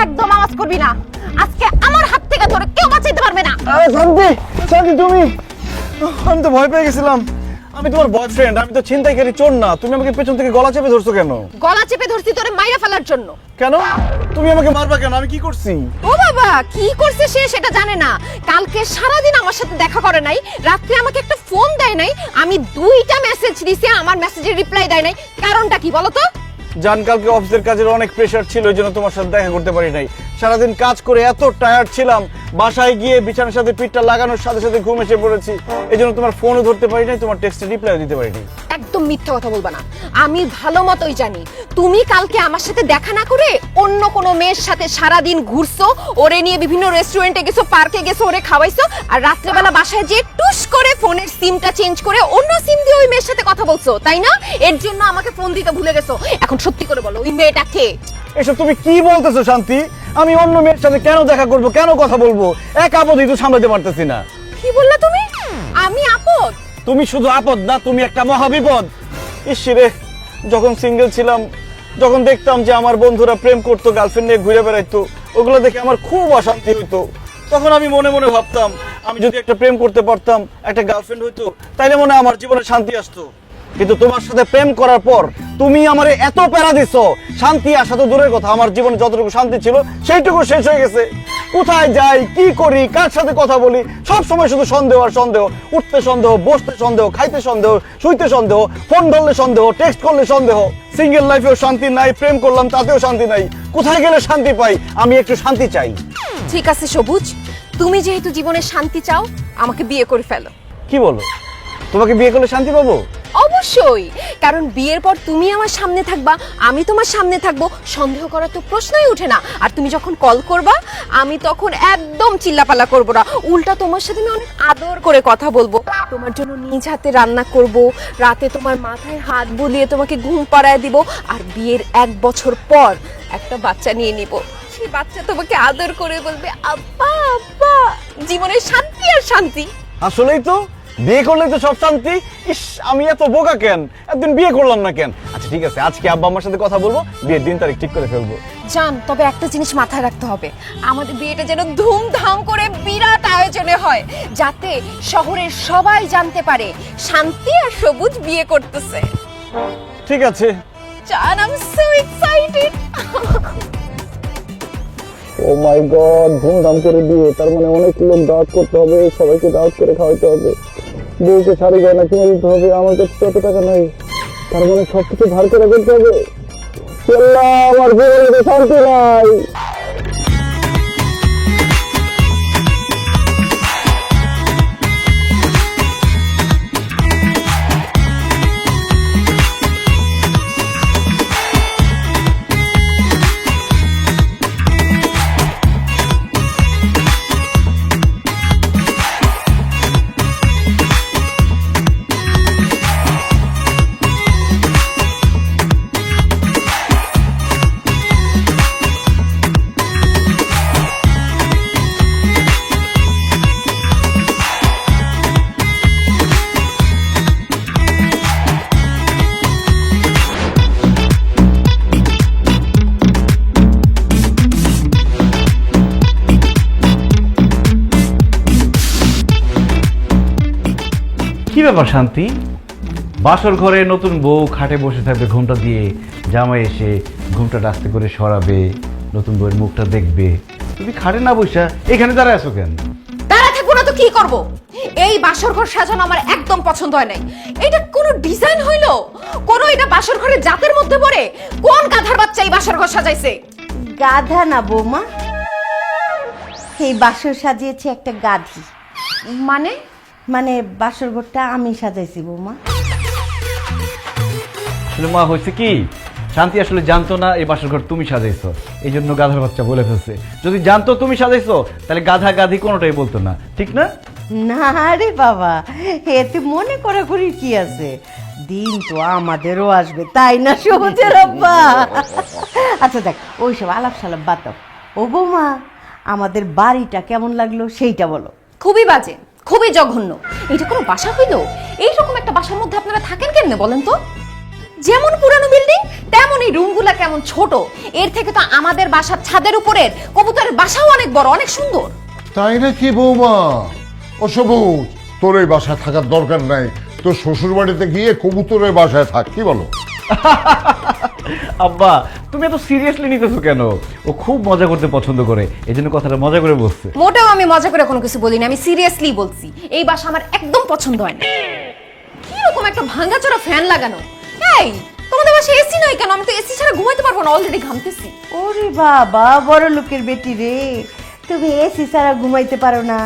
একদম আওয়াজ করবি না, আজকে আমার হাত থেকে ধরে কেউ বাঁচাইতে পারবে না। শান্তি, শান্তি তুমি, আমি তো ভয় পেয়ে গেছিলাম। আমি তোমার বয়ফ্রেন্ড, আমি তো ছিনতাইকারী চোর না। তুমি আমাকে পেছন থেকে গলা চেপে ধরছো কেন? গলা চেপে ধরছি তোরে মাইরা ফেলার জন্য। কেন? তুমি আমাকে মারবা কেন? আমি কি করছি? ও বাবা, কি করছে সে সেটা জানে না। কালকে সারাদিন আমার সাথে দেখা করে নাই, রাত্রে আমাকে একটা ফোন দেয় নাই, আমি 2টা মেসেজ দিছি, আমার মেসেজের রিপ্লাই দেয় নাই। কারণটা কি বলো তো? জান, কালকে অফিসের কাজের অনেক প্রেশার ছিল, এই জন্য তোমার সাথে দেখা করতে পারি নাই। সারাদিন কাজ করে এত টায়ার্ড ছিলাম, বাসায় গিয়ে বিছানার সাথে পিঠটা লাগানোর সাথে সাথে ঘুম এসে পড়েছি। এই জন্য তোমার ফোনও ধরতে পারি নাই, তোমার টেক্সটে রিপ্লাইও দিতে পারি নাই। একদম মিথ্যা কথা বলবা না, আমি ভালো মতোই জানি তুমি কালকে আমার সাথে দেখা না করে অন্য কোনো মেয়ের সাথে সারাদিন ঘুরছো, ওরে নিয়ে বিভিন্ন রেস্টুরেন্টে গেছো, পার্কে গেছো, ওরে খাওয়াইছো, আর রাত্রেবেলা বাসায় যেয়ে টুস করে ফোনের সিমটা চেঞ্জ করে অন্য সিম দিয়ে ওই মেয়ের সাথে কথা বলছো, তাই না? এর জন্য আমাকে ফোন দিতে ভুলে গেছো। এখন সত্যি করে বলো, ওই মেয়েটা কে? এসব তুমি কি বলতেছো শান্তি? আমি অন্য মেয়ের সাথে কেন দেখা করব, কেন কথা বলবো? এক আপদই তো সামলাতে পারতেছি না। কি বললা তুমি? আমি আপদ? তুমি শুধু আপদ না, তুমি একটা মহাবিপদ। ইসরে, যখন সিঙ্গেল ছিলাম, যখন দেখতাম যে আমার বন্ধুরা প্রেম করতো, গার্লফ্রেন্ড নিয়ে ঘুরে বেড়াইতো, ওগুলো দেখে আমার খুব অশান্তি হইতো। তখন আমি মনে মনে ভাবতাম, আমি যদি একটা প্রেম করতে পারতাম, একটা গার্লফ্রেন্ড হইতো, তাইলে মনে হয় আমার জীবনে শান্তি আসতো। কিন্তু তোমার সাথে প্রেম করার পর তুমি আমারে এত প্যারা দিছো, শান্তি আসা তো দূরের কথা, আমার জীবনে যতটুকু শান্তি ছিল সেইটুকু শেষ হয়ে গেছে। কোথায় যাই, কি করি, কার সাথে কথা বলি, সব সময় শুধু সন্দেহ আর সন্দেহ। উঠতে সন্দেহ, বসতে সন্দেহ, খাইতে সন্দেহ, শুইতে সন্দেহ, ফোন ধরলে সন্দেহ, টেক্সট করলে সন্দেহ। সিঙ্গেল লাইফেও শান্তি নাই, প্রেম করলাম তাতেও শান্তি নাই। কোথায় গেলে শান্তি পাই? আমি একটু শান্তি চাই। ঠিক আছে সবুজ, তুমি যেহেতু জীবনে শান্তি চাও, আমাকে বিয়ে করে ফেলো। কি বলো? তোমাকে বিয়ে করলে শান্তি পাবো? অবশ্যই, কারণ বিয়ের পর তুমি আমার সামনে থাকবা, আমি তোমার সামনে থাকবো, সন্দেহ করার তো প্রশ্নই ওঠে না। আর তুমি যখন কল করবা, আমি তখন একদম চিল্লাপাল্লা করবো না, উল্টা তোমার সাথে আমি অনেক আদর করে কথা বলবো, তোমার জন্য নিজ হাতে রান্না করব, রাতে তোমার মাথায় হাত বুলিয়ে তোমাকে ঘুম পাড়ায় দিব, আর বিয়ের 1 বছর পর একটা বাচ্চা নিয়ে নিব। সেই বাচ্চা তোমাকে আদর করে বলবে আব্বা আব্বা। জীবনের শান্তি আর শান্তি। আসলেই তো, বিয়ে করলে তো সব শান্তি। ইস, আমি এত বোকা কেন, একদিন বিয়ে করলাম না কেন? আচ্ছা ঠিক আছে, আজকে আব্বা আম্মার সাথে কথা বলবো, বিয়ের দিন তারিখ ঠিক করে ফেলবো। জান, তবে একটা জিনিস মাথায় রাখতে হবে, আমাদের বিয়েটা যেন ধুমধাম করে বিরাট আয়োজনে হয়, যাতে শহরের সবাই জানতে পারে শান্তি আর সবুজ বিয়ে করতেছে। ঠিক আছে। জান, I am so excited. Oh my God, ধুমধাম করে বিয়ে, তার মানে অনেক লোক দাওয়াত করতে হবে, সবাইকে দাওয়াত করে খাওয়াইতে হবে, বউকে শাড়ি গয়না কিনে দিতে হবে, আমার কাছে কত টাকা নাই, তার মানে সবকিছু ধার করে করতে হবে। আল্লাহ, আমার জীবনে তো শান্তি নাই। কি ব্যাপার শান্তি? বাসর ঘরে নতুন বউ খাটে বসে থাকবে ঘুমটা দিয়ে, জামাই এসে ঘুমটা আস্তে করে সরাবে, নতুন বউয়ের মুখটা দেখবে, তুমি খাটে না বসে এখানে দাঁড়ায় আছো কেন? দাঁড়া থাকবো না তো কি করব? এই বাসর ঘর সাজানো আমার একদম পছন্দ হয় নাই। এটা কোনো ডিজাইন হইলো? কোন এটা বাসর ঘরের জাতের মধ্যে পড়ে? কোন গাধার বাচ্চা এই বাসর ঘর সাজাইছে? গাধা না বৌমা, এই বাসর সাজিয়েছে একটা গাধি। মানে? মানে বাসর ঘরটা আমি সাজাইছি বৌমা। আসলে মা হয়েছে কি, শান্তি আসলে জানতো না এই বাসর ঘর তুমি সাজাইছো, এই জন্য গাধার বাচ্চা বলে ফেলছে। যদি জানতো তুমি সাজাইছো, তাহলে গাধা গাধি কোনোটাই বলতো না, ঠিক না? না রে বাবা, এতে মনে করা করি কি আছে, দিন তো আমাদেরও আসবে, তাই না সবুজের আব্বা? আচ্ছা দেখ, ওইসব আলাপ সালাপ বাতাও। ও বৌমা, আমাদের বাড়িটা কেমন লাগলো সেইটা বলো। খুবই বাজে, খুবই জঘন্য। এটা কোনো বাসা হইলো? এইরকম একটা বাসার মধ্যে আপনারা থাকেন কেমনে বলেন তো? যেমন পুরানো বিল্ডিং তেমনই রুমগুলা কেমন ছোট। এর থেকে তো আমাদের বাসার ছাদের উপরের কবুতরের বাসাও অনেক বড়, অনেক সুন্দর। তাই নাকি বৌমা? অসবুজ, তোর এই বাসায় থাকার দরকার নাই, তোর শ্বশুর বাড়িতে গিয়ে কবুতরের বাসায় থাক, কি বলো? আব্বা তুমি এত সিরিয়াসলি নিতেছো কেন? ও খুব মজা করতে পছন্দ করে, এই জন্য কথাটা মজা করে বলছে। মোটেও আমি মজা করে কোনো কিছু বলিনি, আমি সিরিয়াসলি বলছি। এই বাসা আমার একদম পছন্দ হয় না। কিরকম একটা ভাঙাচোরা ফ্যান লাগানো। এই তোমাদের বাসায় এসি নাই কেন? আমি তো এসি ছাড়া ঘুমাইতে পারবো না, অলরেডি ঘামতেছি। ওরে বাবা, বড় লোকের বেটি রে, তুমি এসি ছাড়া ঘুমাইতে পারো না?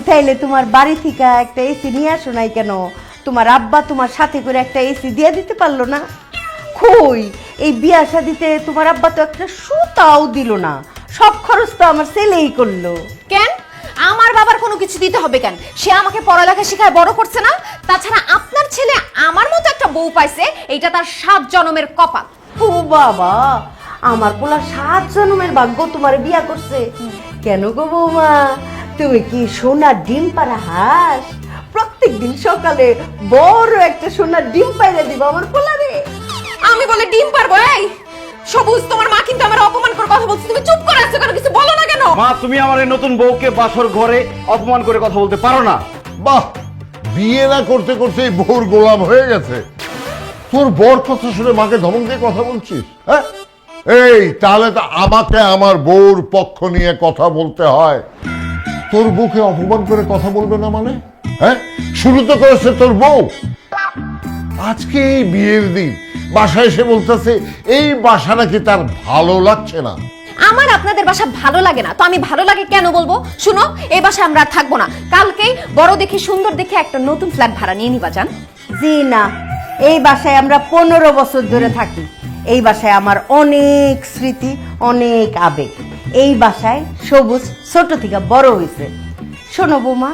তাইলে তোমার বাড়ি থেকে একটা এসি নিয়ে আসো নাই কেন? তোমার আব্বা তোমার সাথে করে একটা এসি দিয়ে দিতে পারলো না? কই, এই বিয়া শাদিতে তোমার আব্বা তো একটা সুতাও দিল না, সব খরচ তো আমার ছেলেই করলো। কেন আমার বাবার কোনো কিছু দিতে হবে কেন? সে আমাকে পড়ালেখা শেখায় বড় করছে না? তাছাড়া আপনার ছেলে আমার মতো একটা বউ পাইছে, এইটা তার 7 জন্মের কপাল। ও বাবা, আমার পোলা 7 জন্মের ভাগ্য তোমার বিয়া করছে। কেন গো বৌমা, তুমি কি সোনার ডিম পাড়া হাঁস? প্রত্যেকদিন সকালে বড় একটা সোনার ডিম পাইরে দিবা আমার পোলারে। আমি বলে ডিম পারবো? এই সবুজ, তোমার মা কিন্তু আমার অপমান করে কথা বলছে, তুমি চুপ করে আছো কেন? কিছু বলো না কেন? মা, তুমি আমার এই নতুন বউকে বাসর ঘরে অপমান করে কথা বলতে পারো না। বাহ, বিয়ে না করতে করতে বউর গোলাম হয়ে গেছে। তোর বর কথা শুনে মাকে ধমক দিয়ে কথা বলছিস? হ্যাঁ, এই তাহলে তো আমাকে আমার বউর পক্ষ নিয়ে কথা বলতে হয়। তোর বউকে অপমান করে কথা বলবে না মানে? হ্যাঁ, শুরু তো করেছে তোর বউ। আজকে এই বিয়ের দিন বাসায় এসে বলতেছে এই বাসা নাকি তার ভালো লাগছে না। আমার আপনাদের বাসা ভালো লাগে না তো আমি ভালো লাগে কেন বলবো? শুনো, এই বাসায় আমরা আর থাকবো না। কালকেই বড় দেখে সুন্দর দেখে একটা নতুন ফ্ল্যাট ভাড়া নিয়ে নিবা যান। জি না, এই বাসায় আমরা 15 বছর ধরে থাকি। এই বাসায় আমার অনেক স্মৃতি, অনেক আবেগ। এই বাসায় সবুজ ছোট থেকে বড় হয়েছে। শোনো বৌমা,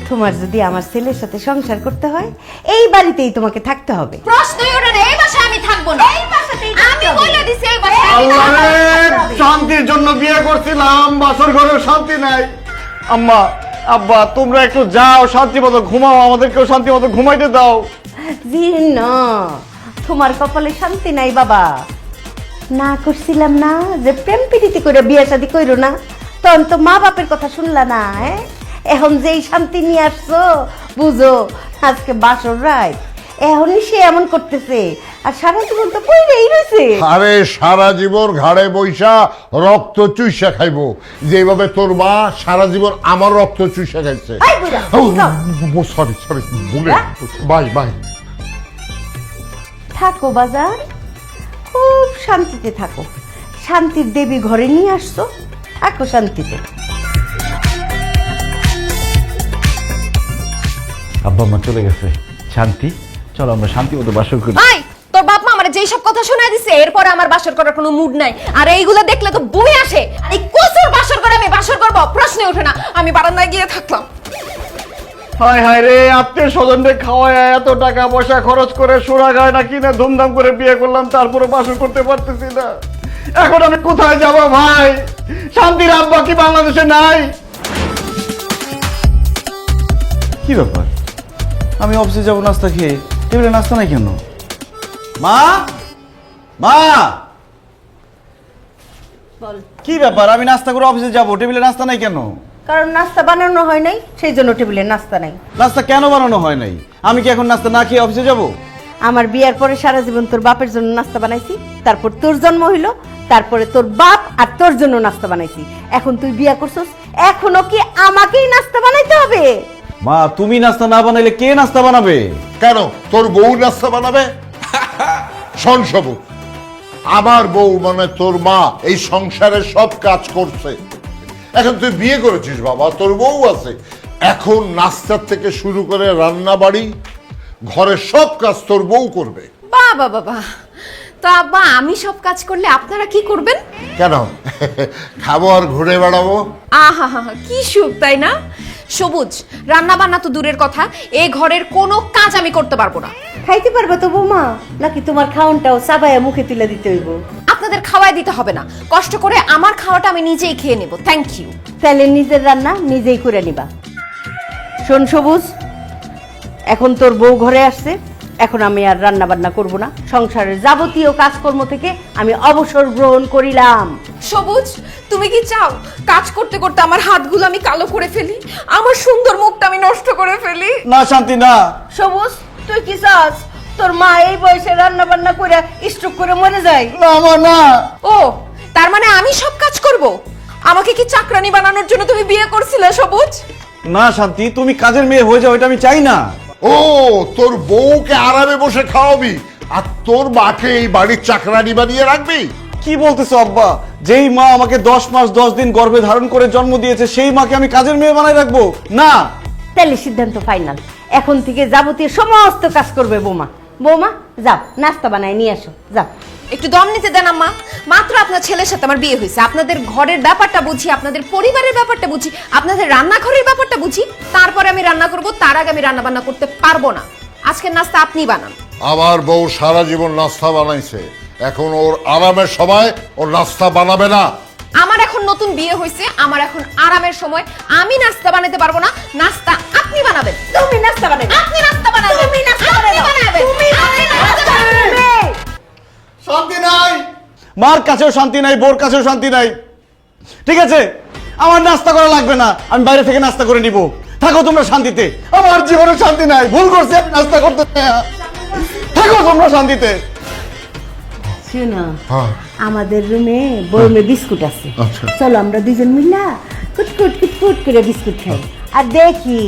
তোমার যদি আমার ছেলের সাথে সংসার করতে হয়, এই বাড়িতেই তোমাকে থাকতে হবে। প্রশ্নই ওঠে না, এই বাসায় আমি থাকবো না। এই বাসাতেই আমি বলে দিছি, এই বাসায় আমি আল্লাহ থাকবো রে, না। শান্তির জন্য বিয়ে করছিলাম, বাসর ঘরেও শান্তি নাই। আম্মা, আব্বা, তোমরা একটু যাও, শান্তি মতো ঘুমাও, আমাদেরকেও শান্তি মতো ঘুমাইতে দাও। জি না, তোমার কপালে শান্তি নাই বাবা। না করছিলাম না যে প্রেম প্রীতি করে বিয়ে শাদী কইরো না, তখন তো মা বাপের কথা শুনলা না। হ্যাঁ, এখন যেই শান্তি নিয়ে আসছো, বুঝো আজকে বাসর রায়, এখনই সে এমন করতেছে, আর সারা জীবন তো পইরেই রয়েছে। আরে সারা জীবন ঘাড়ে বৈশা রক্ত চুষা খাইবো, যেভাবে তোর মা সারা জীবন আমার রক্ত চুষা খাইছে। এই বুড়া, সরি সরি, ভুলে বাই বাই। থাকো বাজার, খুব শান্তিতে থাকো। শান্তির দেবী ঘরে নিয়ে আসছো, থাকো শান্তিতে। আব্বা মা চলে গেছে, শান্তি, চলো আমরা শান্তি মতো বাসর করি। ভাই, তোর বাপ মা আমার যেই সব কথা শোনায় দিছে, এরপরে আমার বাসর করার কোনো মুড নাই। আর এইগুলো দেখলে তো বমি আসে। আর এই কোসর বাসর করে আমি বাসর করব, প্রশ্নই ওঠে না। আমি বারান্দায় গিয়ে থাকলাম। হায় হায় রে, আত্মীয় স্বজনদের খাওয়ায় এত টাকা পয়সা খরচ করে সোনা গয়না কিনে ধুমধাম করে বিয়ে করলাম, তারপরে বাসর করতে পারতেছি না। এখন আমি কোথায় যাব ভাই? শান্তির আব্বা কি বাংলাদেশে নাই? কি ব্যাপার, আমি অফিসে যাবো নাস্তা খেয়ে, টেবিলে নাস্তা নাই কেন? মা, মা, বল। কি ব্যাপার? আমি নাস্তা করে অফিসে যাব, টেবিলে নাস্তা নাই কেন? কারণ নাস্তা বানানো হয় নাই, সেই জন্য টেবিলে নাস্তা নাই। নাস্তা কেন বানানো হয় নাই? আমি কি এখন নাস্তা না খেয়ে অফিসে যাব? আমার বিয়ার পরে সারা জীবন তোর বাপের জন্য নাস্তা বানাইছি, তারপর তোর জন্ম হইলো, তারপরে তোর বাপ আর তোর জন্য নাস্তা বানাইছি। এখন তুই বিয়া করছস, এখনো কি আমাকেই নাস্তা বানাইতে হবে? মা, তুমি নাস্তা না বানাইলে কে নাস্তা বানাবে? কেন তোর বউ নাস্তা বানাবে? শোন সবুজ, আমার বউ মানে তোর মা এই সংসারের সব কাজ করছে। এখন তুই বিয়ে করেছিস বাবা, তোর বউ আছে, এখন নাস্তার থেকে শুরু করে রান্না বাড়ি ঘরের সব কাজ তোর বউ করবে। বাবা বাবা, তো আব্বা আমি সব কাজ করলে আপনারা কি করবেন? কেন খাবো আর ঘুরে বেড়াবো? আহা হা, কি সুখ তাই না? সবুজ, রান্না বান্না তো দূরের কথা, এই ঘরের কোনো কাজ আমি করতে পারবো না। খাইতে পারবে তো বৌমা, নাকি তোমার খাওনটাও চাবাইয়া মুখে তুলে দিতে হইব? আপনাদের খাওয়াই দিতে হবে না, কষ্ট করে আমার খাওয়াটা আমি নিজেই খেয়ে নেব। Thank you. তাহলে নিজের রান্না নিজেই করে নিবা। শোন সবুজ, এখন তোর বউ ঘরে আসছে, এখন আমি আর রান্না বান্না করব না, সংসারের যাবতীয় কাজকর্ম থেকে আমি অবসর গ্রহণ করিলাম। সবুজ, তুমি কি চাও কাজ করতে করতে আমার হাতগুলো আমি কালো করে ফেলি, আমার সুন্দর মুখটা আমি নষ্ট করে ফেলি? না শান্তি না। সবুজ, তুই কি চাস তোর মা এই বয়সে রান্না বান্না করে স্ট্রোক করে মরে যায়? না মা না। ও, তার মানে আমি সব কাজ করব? আমাকে কি চাকরানি বানানোর জন্য তুমি বিয়ে করছিলে সবুজ? না শান্তি, তুমি কাজের মেয়ে হয়ে যাও, এটা আমি চাই না। ও, তোর বউকে আরামে বসে খাওয়াবি আর তোর মাকে এই বাড়ির চাকরানি বানিয়ে রাখবি? কি বলতেছো আব্বা? যেই মা আমাকে 10 মাস 10 দিন গর্ভে ধারণ করে জন্ম দিয়েছে সেই মাকে আমি কাজের মেয়ে বানাই রাখবো? না। তাহলে সিদ্ধান্ত ফাইনাল, এখন থেকে যাবতীয় সমস্ত কাজ করবে বৌমা। বৌমা যাও, নাস্তা বানায় নিয়ে আসো, যাও। একটু দম নিতে দেন আম্মা। মাত্র আপনার ছেলের সাথে আমার বিয়ে হয়েছে, আপনাদের ঘরের ব্যাপারটা বুঝি, আপনাদের পরিবারের ব্যাপারটা বুঝি, আপনাদের রান্নাঘরের ব্যাপারটা বুঝি, তারপরে আমি রান্না করব। তার আগে আমি রান্না বান্না করতে পারবো না। আজকের নাস্তা আপনি বানান। আমার বউ সারা জীবন নাস্তা বানাইছে, এখন ওর আরামের সময় ওর নাস্তা বানাবে না। আমার এখন নতুন বিয়ে হয়েছে, আমার এখন আরামের সময়। আমি নাস্তা বানাতে পারবো না, নাস্তা আপনি বানাবেন। তুমি নাস্তা বানাবে, আপনি নাস্তা বানাবেন, তুমি নাস্তা আপনি বানাবে, বানাবেন, তুমি আপনি নাস্তা নাস্তা বানাবে। বানাবেন। শান্তি নাই, মার কাছেও শান্তি নাই, বোর কাছেও শান্তি নাই। ঠিক আছে, আমার নাস্তা করা লাগবে না, আমি বাইরে থেকে নাস্তা করে নিব। থাকো তোমরা শান্তিতে, আমার জীবনে শান্তি নাই। ভুল করছি আমি নাস্তা করতে। থাকো তোমরা শান্তিতে। শোনো, হ্যাঁ। আমাদের রুমে বয়মে বিস্কুট আছে, আচ্ছা। চলো আমরা দুজন মিলা কুটকুট কুটকুট করে বিস্কুট খাই আর দেখি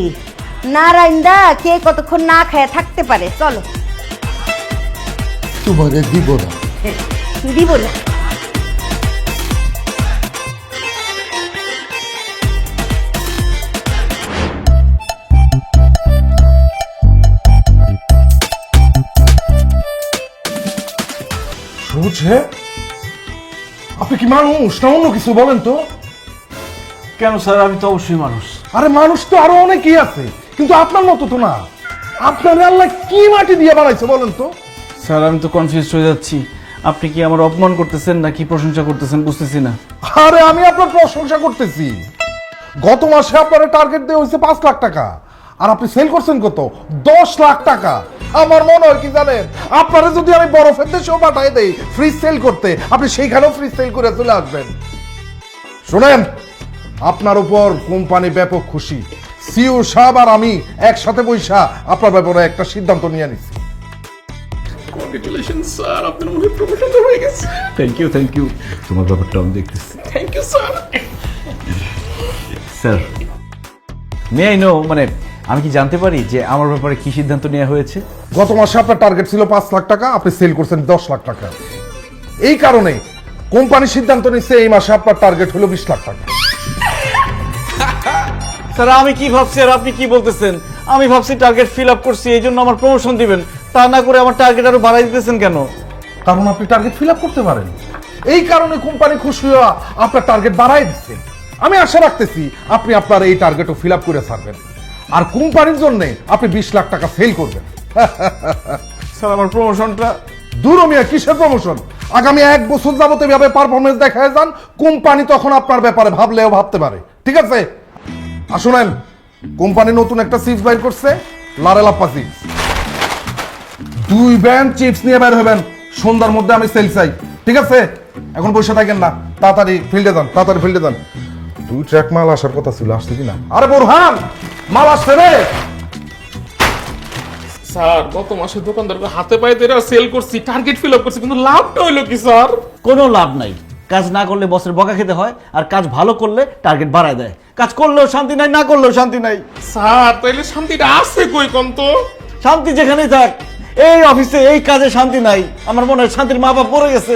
নারায়ণদা কে কতক্ষণ না খায় থাকতে পারে। চলো। তোমারে দিব না। দিব না? বুঝে আপনি কি মানুষ না অন্য কিছু বলেন তো? কেন স্যার, আমি তো অবশ্যই মানুষ। আরে মানুষ তো আরো অনেকেই আছে, কিন্তু আপনার মতো তো না। আপনার আল্লাহ কি মাটি দিয়ে বানাইছে বলেন তো? স্যার আমি তো কনফিউজ হয়ে যাচ্ছি, আপনি কি আমার অপমান করতেছেন নাকি প্রশংসা করতেছেন বুঝতেছি না। আরে আমি আপনার প্রশংসা করতেছি। গত মাসে আপনার টার্গেট দেওয়া হয়েছে 5 লাখ টাকা, আর আপনি সেল করছেন কত? 10 লাখ টাকা। আমার মনে হয় কি জানেন, আপনারা যদি আমি বরফের দেশেও পাঠাই দেই ফ্রিজ সেল করতে, আপনি সেইখানেও ফ্রিজ সেল করে চলে আসবেন। শুনেন, আপনার উপর কোম্পানি ব্যাপক খুশি। সিও সাহেব আর আমি একসাথে বৈশা আপনার ব্যাপারে একটা সিদ্ধান্ত নিয়ে নিছি। কংগ্রেচুলেশন স্যার, আপনার মনে প্রমোশন হয়ে গেছে। Thank you. তোমার ব্যাপারটা আমি দেখতেছি। Thank you sir. Sir, may I know, মানে আমি কি জানতে পারি যে আমার ব্যাপারে কি সিদ্ধান্ত নেওয়া হয়েছে? গত মাসে আপনার টার্গেট ছিল 5 লাখ টাকা, আপনি সেল করছেন 10 লাখ টাকা। এই কারণে কোম্পানি সিদ্ধান্ত নিচ্ছে এই মাসে আপনার টার্গেট হলো 20 লাখ টাকা। স্যার আমি কি ভাবছি আর আপনি কি বলতেছেন? আমি ভাবছি টার্গেট ফিল আপ করছি, এই জন্য আমার প্রমোশন দিবেন। তা না করে আমার টার্গেট আরো বাড়াই দিতেছেন কেন? কারণ আপনি টার্গেট ফিল আপ করতে পারেন, এই কারণে কোম্পানি খুশি হয়ে আপনার টার্গেট বাড়াই দিচ্ছে। আমি আশা রাখতেছি আপনি আপনার এই টার্গেটও ফিল আপ করে ছাড়বেন, আর কোম্পানির জন্য আপনি 20 লাখ টাকা সেল করবেন। স্যার আমার প্রমোশনটা? দূর মিয়া, কিসের প্রমোশন? আগামী 1 বছর যাবত এভাবে পারফরমেন্স দেখায় যান, কোম্পানি তখন আপনার ব্যাপারে ভাবলেও ভাবতে পারে। ঠিক আছে? আর শুনেন, কোম্পানি নতুন একটা চিপস বাইর করছে, লারেলাপ্পা চিপস। 2 ব্যান্ড চিপস নিয়ে বের হবেন, সন্ধ্যার মধ্যে আমি সেল চাই। ঠিক আছে? এখন বসে থাকেন না, তাড়াতাড়ি ফিল্ডে যান, তাড়াতাড়ি ফিল্ডে যান। 2 ট্রাক মাল আসার কথা ছিল, আসছে কিনা? আরে বোরহান, মাল আসছে রে। স্যার গত মাসে দোকানদারকে হাতে পায়ে ধরে সেল করছি, টার্গেট ফিল আপ করছি, কিন্তু লাভটা হইলো কি স্যার? কোনো লাভ নাই। কাজ না করলে বসের বকা খেতে হয়, আর কাজ ভালো করলে টার্গেট বাড়ায় দেয়। কাজ করলেও শান্তি নাই, না করলেও শান্তি নাই। স্যার তাইলে শান্তিটা আছে কই কোন তো? শান্তি যেখানেই থাক, এই অফিসে এই কাজে শান্তি নাই। আমার মনে হয় শান্তির মা বাপ পড়ে গেছে।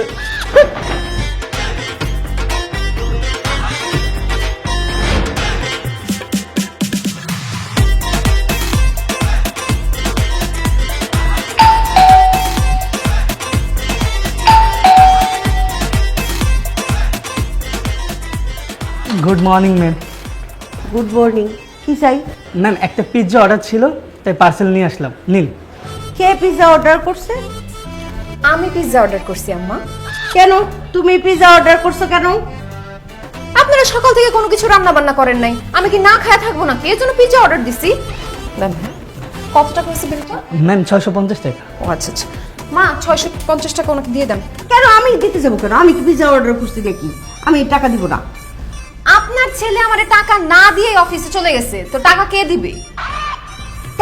Good morning ma'am. Good morning. কি চাই? ম্যাম একটা পিৎজা অর্ডার ছিল, তাই পার্সেল নিয়ে আসলাম, নিন। কে পিৎজা অর্ডার করছে? আমি পিৎজা অর্ডার করছি আম্মা। কেন তুমি পিৎজা অর্ডার করছো কেন? আপনারা সকাল থেকে কোনো কিছু রান্না বান্না করেন নাই, আমি কি না খায়া থাকবো নাকি? এর জন্য পিৎজা অর্ডার দিছি। দেন। কত টাকা হয়েছে বিলটা? ম্যাম 650 টাকা। ও আচ্ছা আচ্ছা, মা 650 টাকা ওনাকে দিয়ে দেন। কেন আমি দিতে যাবো কেন? আমি কি পিজা অর্ডার করছি নাকি? আমি টাকা দিব না। আপনার ছেলে আমারে টাকা না দিয়ে অফিসে চলে গেছে, তো টাকা কে দিবে?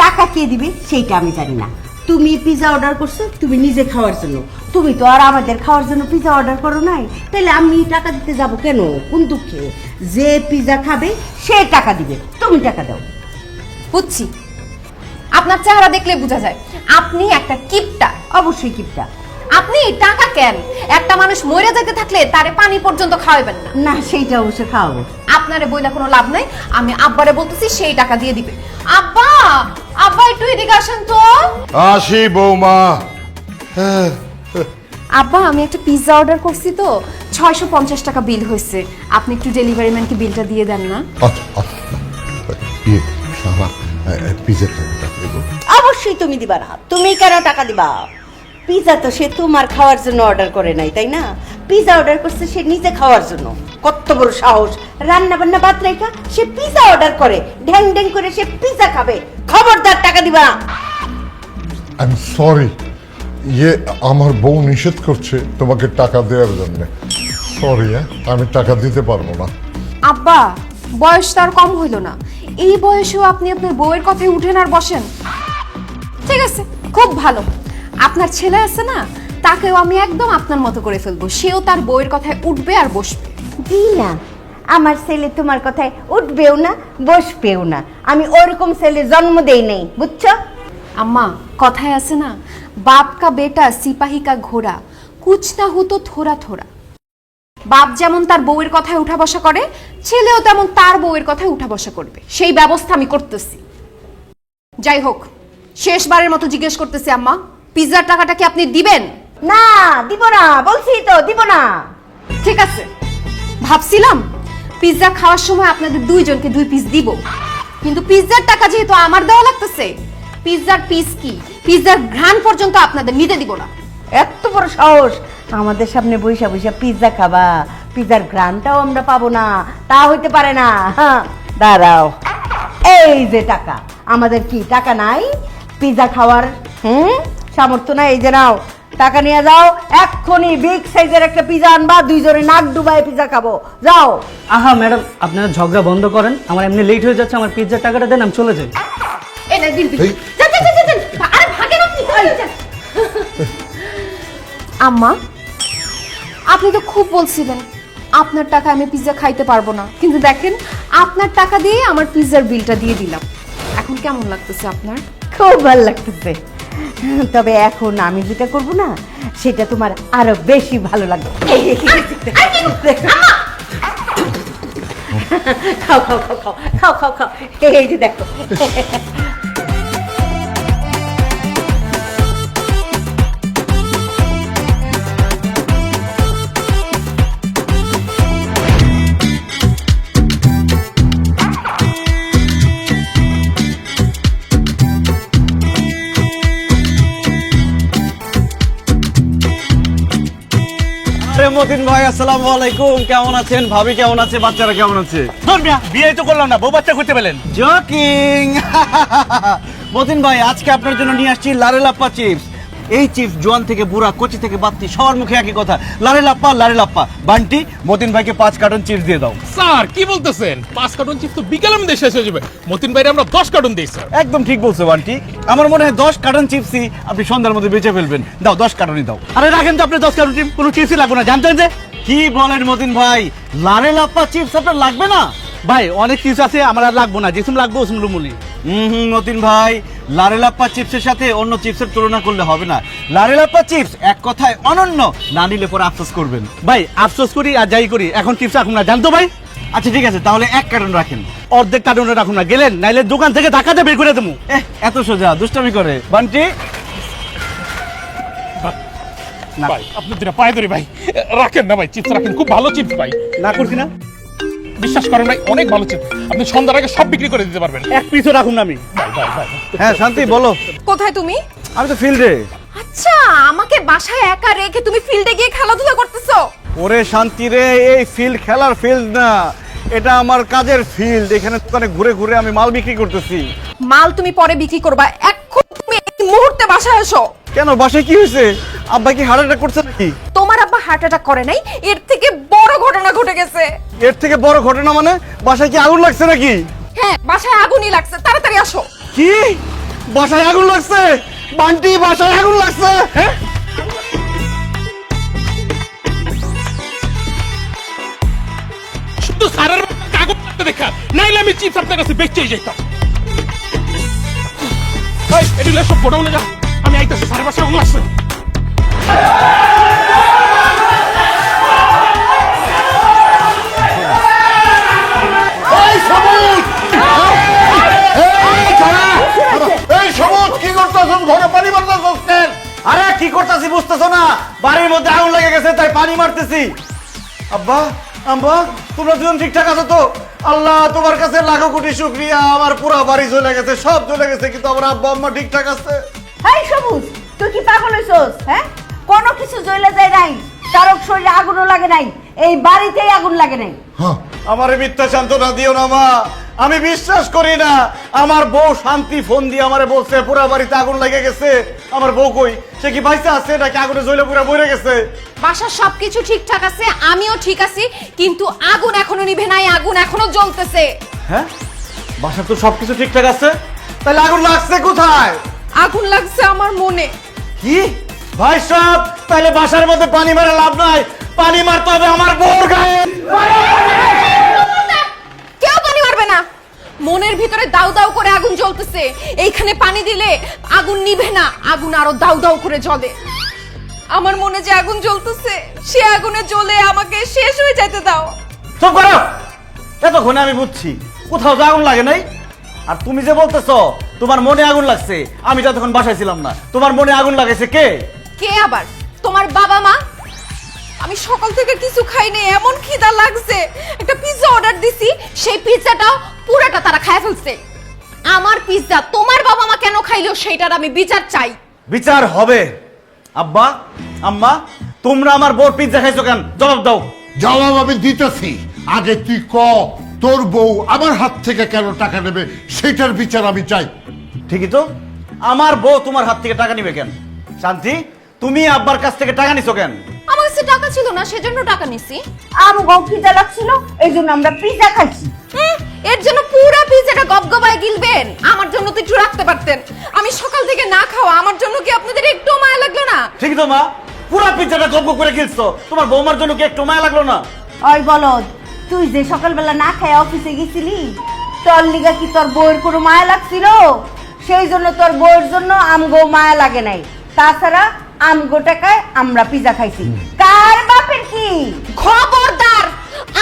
টাকা কে দিবে সেইটা আমি জানি না। তুমি পিজা অর্ডার করছো তুমি নিজে খাওয়ার জন্য, তুমি তো আর আমাদের খাওয়ার জন্য পিজা অর্ডার করো নাই, তাহলে আমি টাকা দিতে যাব কেন? কোন দুঃখে? যে পিজা খাবে সে টাকা দিবে, তুমি টাকা দাও। বুঝছি, আপনার চেহারা দেখলে বোঝা যায় আপনি একটা কিপটা। অবশ্যই কিপটা। আপনি টাকা কেন? একটা মানুষ মরে যেতে থাকলে তারে পানি পর্যন্ত খাওয়াবেন না। না, সেইটা অবশ্য খাওয়াবো। আপনারে বইলা কোনো লাভ নাই, আমি আব্বারে বলতেছি সেই টাকা দিয়ে দিবে। আব্বা, আব্বা একটু এদিকে আসেন তো। আসি বৌমা। আব্বা, আমি একটা পিৎজা অর্ডার করছি তো 650 টাকা বিল হয়েছে, আপনি একটু ডেলিভারি ম্যানকে বিলটা দিয়ে দেন না। পিজার টাকাটা দেবো। অবশ্যই তুমি দিবা না। তুমি কেন টাকা দিবা? পিজা তো সে তোমার খাওয়ার জন্য অর্ডার করে নাই, তাই না? পিজা অর্ডার করছে সে নিজে খাওয়ার জন্য। কত বড় সাহস! রান্না বান্না বাদ রাখা সে পিজা অর্ডার করে, ঢ্যাং ঢ্যাং করে সে পিজা খাবে। খবরদার টাকা দিবা না। আই এম সরি, আমার বউ নিষেধ করছে তোমাকে টাকা দেওয়ার জন্য। সরি, আমি টাকা দিতে পারবো না। আব্বা, বয়স তো আর কম হইল না, এই বয়সেও আপনি আপনার বউয়ের কথায় উঠেন আর বসেন। ঠিক আছে, খুব ভালো। আপনার ছেলে আছে না, তাকেও আমি একদম আপনার মতো করে ফেলবো, সেও তার বউয়ের কথায় উঠবে আর বসবে। দি না, আমার ছেলে তোমার কথায় উঠবেও না বসবেও না। আমি ওরকম ছেলে জন্ম দেই নাই, বুঝছো? আম্মা, কথায় আছে না, বাপ কা বেটা সিপাহী কা ঘোড়া, কুছ না হতো থোড়া থোড়া। বাপ যেমন তার বউয়ের কথায় উঠা বসা করে, ছেলেও তেমন তার বউয়ের কথায় উঠা বসা করবে, সেই ব্যবস্থা আমি করতেছি। যাই হোক, শেষবারের মতো জিজ্ঞেস করতেছি আম্মা, পিৎজার টাকাটা কি আপনি দিবেন? না, দিব না, বলছি তো দিব না। ঠিক আছে, ভাবছিলাম পিৎজা খাওয়ার সময় আপনাদের দুইজনকে 2 পিস দিব, কিন্তু পিৎজার টাকা যেহেতু আমার দেওয়া লাগতেছে, পিৎজার পিস কি পিৎজার ঘ্রাণ পর্যন্ত আপনাদের নিতে দিব না। এত বড় সাহস! আমাদের সামনে বইসা বইসা পিৎজা খাবা? পিৎজার ঘ্রাণটাও আমরা পাবো না? তা হইতে পারে না। হ্যাঁ, দাঁড়াও, এই যে টাকা। আমাদের কি টাকা নাই পিৎজা খাওয়ার? সামর্থ্য নাই। এই যে নাও, টাকা নিয়ে যাও, এক্ষুনি বিগ সাইজের একটা পিৎজা আনবা, দুইজনে নাক ডুবাই পিৎজা খাবো। যাও। আহা ম্যাডাম, আপনারা ঝগড়া বন্ধ করেন, আমার এমনি লেট হয়ে যাচ্ছে, আমার পিৎজার টাকাটা দেন, আমি চলে যাই। এই না, দিন দিন। এই। যান, যান, যান, যান। আরে ভাগেন আপনি। এই, যান। আম্মা, আপনি তো খুব বলছিলেন আপনার টাকা আমি পিৎজা খাইতে পারবো না, কিন্তু দেখেন আপনার টাকা দিয়ে আমার পিৎজার বিলটা দিয়ে দিলাম। এখন কেমন লাগতেছে আপনার? খুব ভালো লাগতেছে, তবে এখন আমি যেটা করবো না সেটা তোমার আরো বেশি ভালো লাগবে। খাও খাও খাও খাও খাও খাও খাও, এই যে দেখো। আরে মতিন ভাই, আসসালামু আলাইকুম। কেমন আছেন? ভাবি কেমন আছে? বাচ্চারা কেমন আছে? বিয়ে তো করলাম না, বউ বাচ্চা করতে পেলেন। জোকিং। মতিন ভাই, আজকে আপনার জন্য নিয়ে আসছি লারেলাপ্পা চিপস। এই চিপস জোয়ান থেকে বুড়া, কচি থেকে বাত্তি, সবার মুখে একই কথা, লারেলাপ্পা লারেলাপ্পা। বান্টি, মতিন ভাইকে 5 কার্টন চিপস দিয়ে দাও। স্যার কি বলতেছেন? 5 কার্টন চিপস তো বিকেলের মধ্যে শেষ হয়ে যাবে। মতিন ভাইরে আমরা 10 কার্টন দেই স্যার। একদম ঠিক বলছো বান্টি, আমার মনে হয় 10 কার্টন চিপসই আপনি সন্ধ্যার মধ্যে বেঁচে ফেলবেন। দাও, 10 কার্টনই দাও। আরে রাখেন তো, আপনি 10 কার্টন চিপস, কোনো চিপসই লাগবে না, জানতেন যে। কি বলেন মতিন ভাই, লারেলাপ্পা চিপস আপনার লাগবে না? ভাই অনেক চিপস আছে, আমার আর লাগবো না, যেসম লাগবো ওসম লুমুলি। মতিন ভাই, লারেলাপ্পা চিপসের সাথে অন্য চিপসের তুলনা করলে হবে না। লারেলাপ্পা চিপস এক কথায় অনন্য, না নিলে পরে আফসোস করবেন। ভাই আফসোস করি আর যাই করি, এখন চিপস রাখুন না, জানতো ভাই। আচ্ছা ঠিক আছে, তাহলে 1 কার্টন রাখেন। অর্ধেক কার্টনে রাখুন না, গেলেন নাইলে দোকান থেকে ধাক্কাতে বের করে দেবো। এত সোজা দুষ্টামি করে বান্টি? ভাই আপনি দুটা পায়ে ধরি ভাই, রাখেন না ভাই, চিপস রাখেন, খুব ভালো চিপস ভাই। না করছি না, বিশ্বাস করেন ভাই, অনেক ভালো চিপস, আপনি সন্ধ্যার আগে সব বিক্রি করে দিতে পারবেন। এক পিসও রাখুন না আমি। ভাই ভাই ভাই হ্যাঁ শান্তি, বলো। কোথায় তুমি? আমি তো ফিল্ডে। আচ্ছা, আমাকে বাসায় একা রেখে তুমি ফিল্ডে গিয়ে খেলাধুলা করতেছো? ওরে শান্তি রে, এই ফিল্ড খেলার ফিল্ড না, এটা আমার কাজের ফিল্ড। এখানে দোকানে ঘুরে ঘুরে আমি মাল বিক্রি করতেছি। মাল তুমি পরে বিক্রি করবা, এক মুহূর্তে বাসায় আসো। কেন, বাসায় কি হয়েছে? আব্বা কি হার্ট অ্যাটাক করছে নাকি? তোমার আব্বা হার্ট অ্যাটাক করে নাই, এর থেকে বড় ঘটনা ঘটে গেছে। এর থেকে বড় ঘটনা মানে? বাসায় কি আগুন লাগছে নাকি? হ্যাঁ, বাসায় আগুনই লাগছে, তাড়াতাড়ি আসো। কি? বাসায় আগুন লাগছে? বান্টি, বাসায় আগুন লাগছে? হ্যাঁ, শুধু স্যারের কাগজ করতে দেখা, নাইলে আমি চিপস আপনার কাছে বেচেই যেতাম। এই এগুলো সব গোডাউনে যা, আমি আইতাছি, স্যারের বাসায় আগুন লাগছে। এই সবুজ! এই সবুজ, কি করতেছ? ঘরে পানি মারতেছ কেন? আরে কি করতেছি বুঝতেছো না? বাড়ির মধ্যে আগুন লেগে গেছে, তাই পানি মারতেছি। আব্বা, আম্মা, তোমরা দুজন ঠিকঠাক আছো তো? আল্লাহ, তোমার কাছে লাখো কোটি শুকরিয়া, আমার পুরো বাড়ি জ্বলে গেছে, সব জ্বলে গেছে, কিন্তু আমার আব্বা আম্মা ঠিকঠাক আছে। এই সবুজ, তুই কি পাগল হইছস? হ্যাঁ, কোনো কিছু জ্বলে যায় নাই, কারো শরীরে আগুনও লাগে নাই, এই বাড়িতেই আগুন লাগে নাই। আমারে মিথ্যা সান্ত্বনা দিও না মা, আমি বিশ্বাস করি না। আমার বউ শান্তি ফোন দিয়ে আমারে বলছে পুরো বাড়িতে আগুন লেগে গেছে। আমার বউ কই? সে কি বাইসা আছে নাকি আগুনে জ্বলে পুরো মরে গেছে? বাসার সবকিছু ঠিকঠাক আছে, আমিও ঠিক আছি, কিন্তু আগুন এখনো নিভে নাই, আগুন এখনো জ্বলতেছে। হ্যাঁ, বাসার তো সবকিছু ঠিকঠাক আছে, তাহলে আগুন লাগছে কোথায়? আগুন লাগছে আমার মনে। কি ভাই সব? তাহলে বাসার মধ্যে পানি মারা লাভ নাই, পানি মারতে হবে আমার বউর গায়ে। কেউ পানি মারবে না, মনের ভিতরে দাউ দাউ করে আগুন জ্বলতেছে, এইখানে পানি দিলে আগুন নিভে না, আগুন আরো দাউ দাউ করে জ্বলে। আমার মনে যে আগুন জ্বলতেছে, সে আগুনে জ্বলে আমাকে শেষ হয়ে যেতে দাও। চুপ করো, এতক্ষণে আমি বুঝছি কোথাও তো আগুন লাগে নাই। আর তুমি যে বলতেছো তোমার মনে আগুন লাগছে, আমি তো তখন বাসায় ছিলাম না। তোমার মনে আগুন লাগাইছে কে? কে আবার? তোমার বাবা মা। আমি সকাল থেকে কিছু খাইনি, এমন খিদা লাগছে, একটা পিৎজা অর্ডার দিছি, সেই পিৎজাটাও পুরাটা তারা খায় ফেলছে। আমার পিৎজা তোমার বাবা মা কেন খাইলো সেটার আমি বিচার চাই। বিচার হবে। আব্বা, আম্মা, তোমরা আমার বউর পিৎজা খাইছো কেন? জবাব দাও। জবাব আমি দিতেছি, আগে তুই ক, তোর বউ আমার হাত থেকে কেন টাকা নেবে সেটার বিচার আমি চাই। ঠিকই তো, আমার বউ তোমার হাত থেকে টাকা নিবে কেন? শান্তি, তুমি আব্বার কাছ থেকে টাকা নিছো কেন? আমার কাছে টাকা ছিল না, সেজন্য টাকা নিছি। আমার বউ খিদা লাগছিল, এই জন্য আমরা পিৎজা খাইছি। এর জন্য পুরো পিৎজাটা গবগবায় গিলবেন? আমার জন্য তো একটু রাখতে পারতেন। আমি সকাল থেকে না খাওয়া, আমার জন্য কি আপনাদের একটু মায়া লাগলো না? ঠিক তো মা, পুরা পিৎজাটা গপ করে গিলছো, তোমার বৌমার জন্য কি একটু মায়া লাগলো না? ওই বলদ, তুই যে সকালবেলা না খায় অফিসে গেছিলি, তোর লিগা কি তোর বউয়ের কোনো মায়া লাগছিল? সেই জন্য তোর বউয়ের জন্য আমগো মায়া লাগে নাই। তাছাড়া আমগো টাকায় আমরা পিৎজা খাইছি। কার বাপের কি? খবরদার,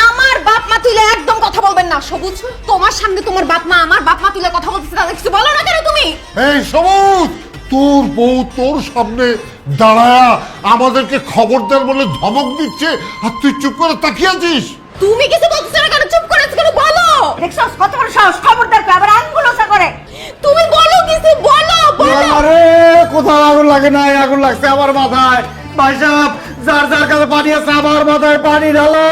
আমার বাপ মা তুলে একদম কথা বলবেন না। সবুজ, তোমার সামনে তোমার বাপ মা আমার বাপ মা তুলে কথা বলতেছে, তাদের কিছু বলো না কেন তুমি? এই সবুজ, তোর বউ তোর সামনে দাঁড়ায়া আমাদেরকে খবরদার বলে ধমক দিচ্ছে, আর তুই চুপ করে তাকিয়ে আছিস। তুমি কিছু বলতেছ না কেন? চুপ করে আছো কেন? বলো। দেখছস কত বড় সাহস, খবরদার করে আবার আঙ্গুলোসা করে। তুমি বলো, কিছু বলো, বলো। আরে কোথাও আগুন লাগে নাই, আগুন লাগছে আমার মাথায়। ভাই সাহেব, যার যার কাছে পানি আছে আমার মাথায় পানি ঢালো।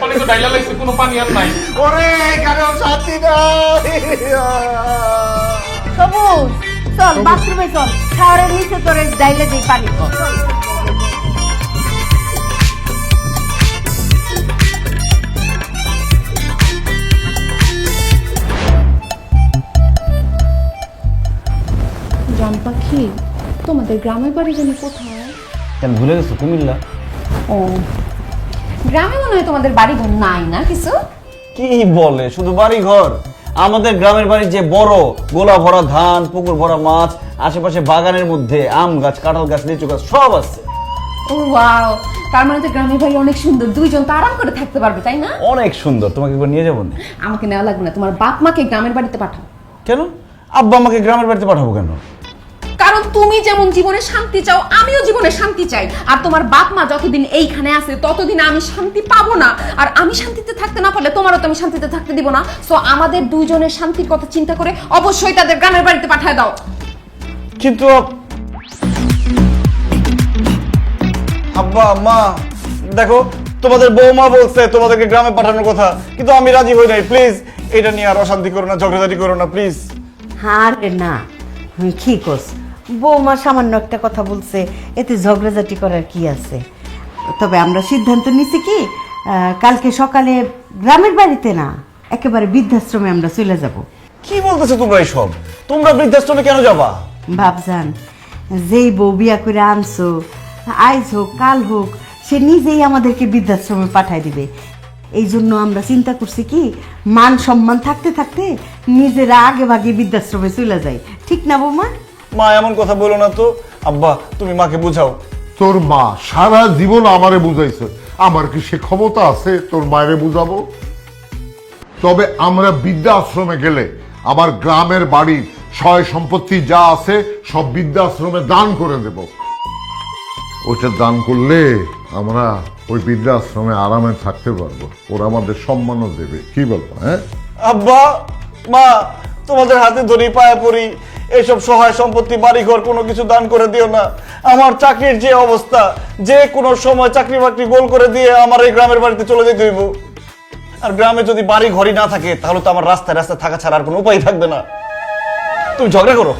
পানি তো ডাইলা লাগছে, কোনো পানি আর নাই। ওরে কেন শান্তি নাই। সবুজ, চল বাথরুমে চল, শাওয়ারের নিচে তোরে ডাইলে দেই পানি। জান পাখি, তোমাদের গ্রামের বাড়ি জানি কোথায়? কেন ভুলে গেছো? কুমিল্লা। ও, গ্রামে মনে হয় তোমাদের বাড়ি ঘর নাই না কিছু? কি বলে, শুধু বাড়ি ঘর? আমাদের গ্রামের বাড়ি যে বড়, গোলা ভরা ধান, পুকুর ভরা মাছ, আশেপাশে বাগানের মধ্যে আম গাছ, কাঁঠাল গাছ, লিচু গাছ সব আছে। ওয়াও, তার মানে তো গ্রামের বাড়ি অনেক সুন্দর, দুইজন তো আরাম করে থাকতে পারবে, তাই না? অনেক সুন্দর, তোমাকে একবার নিয়ে যাবো না? আমাকে নেওয়া লাগবে না, তোমার বাপ মাকে গ্রামের বাড়িতে পাঠাও। কেন? আব্বা আমাকে গ্রামের বাড়িতে পাঠাবো কেন? কারণ তুমি যেমন জীবনে শান্তি চাও, আমিও জীবনে শান্তি চাই। আর তোমার বাপ মা যতদিন এইখানে আছে ততদিন আমি শান্তি পাবো না, আর আমি শান্তিতে থাকতে না পারলে তোমারও তো আমি শান্তিতে থাকতে দিব না। সো আমাদের দুইজনের শান্তির কথা চিন্তা করে অবশ্যই তাদের গ্রামের বাড়িতে পাঠিয়ে দাও। কিন্তু আব্বা মা, দেখো তোমাদের বৌমা বলছে তোমাদেরকে গ্রামে পাঠানোর কথা, কিন্তু আমি রাজি হই নাই। প্লিজ এটা নিয়ে আর অশান্তি করো না, ঝগড়াঝাটি করো না প্লিজ। আরে না, কি কোস, বৌমা সামান্য একটা কথা বলছে, এতে ঝগড়াঝাটি করার কি আছে? তবে আমরা সিদ্ধান্ত নিছি কি, কালকে সকালে গ্রামের বাড়িতে না, একেবারে বৃদ্ধাশ্রমে আমরা চলে যাব। কি বলতেছো তোমরা এইসব? তোমরা বৃদ্ধাশ্রমে কেন যাবা? ভাবজান, যেই বউ বিয়া করে আনছো, আইজ হোক কাল হোক, সে নিজেই আমাদেরকে বৃদ্ধাশ্রমে পাঠায় দিবে। এই জন্য আমরা চিন্তা করছি কি, মান সম্মান থাকতে থাকতে নিজেরা আগে ভাগে বৃদ্ধাশ্রমে চলে যাই। ঠিক না বৌমা? মা এমন কথা বলো না তো। আব্বা তুমি মাকে বুঝাও। তোর মা সারা জীবন আমারে বুঝাইছে, আমার কি সে ক্ষমতা আছে তোর মায়েরে বুঝাবো? তবে আমরা বৃদ্ধাশ্রমে গেলে আমার গ্রামের বাড়ির সয় সম্পত্তি যা আছে সব বৃদ্ধাশ্রমে দান করে দেব। ওটা দান করলে আমরা ওই বৃদ্ধাশ্রমে আরামে থাকতে পারবো, ওরা আমাদের সম্মানও দেবে। কি বলবো? হ্যাঁ আব্বা মা, তোমাদের হাতে ধরি, পায়ে পড়ি, এইসব সহায় সম্পত্তি বাড়িঘর কোনো কিছু দান করে দিও না। আমার চাকরির যে অবস্থা, যে কোনো সময় চাকরি বাকরি গোল করে দিয়ে আমার এই গ্রামের বাড়িতে চলে যেতে হইব। আর গ্রামে যদি বাড়ি ঘরই না থাকে তাহলে তো আমার রাস্তায় রাস্তায় থাকা ছাড়া আর কোনো উপায় থাকবে না। তুমি ঝগড়া করো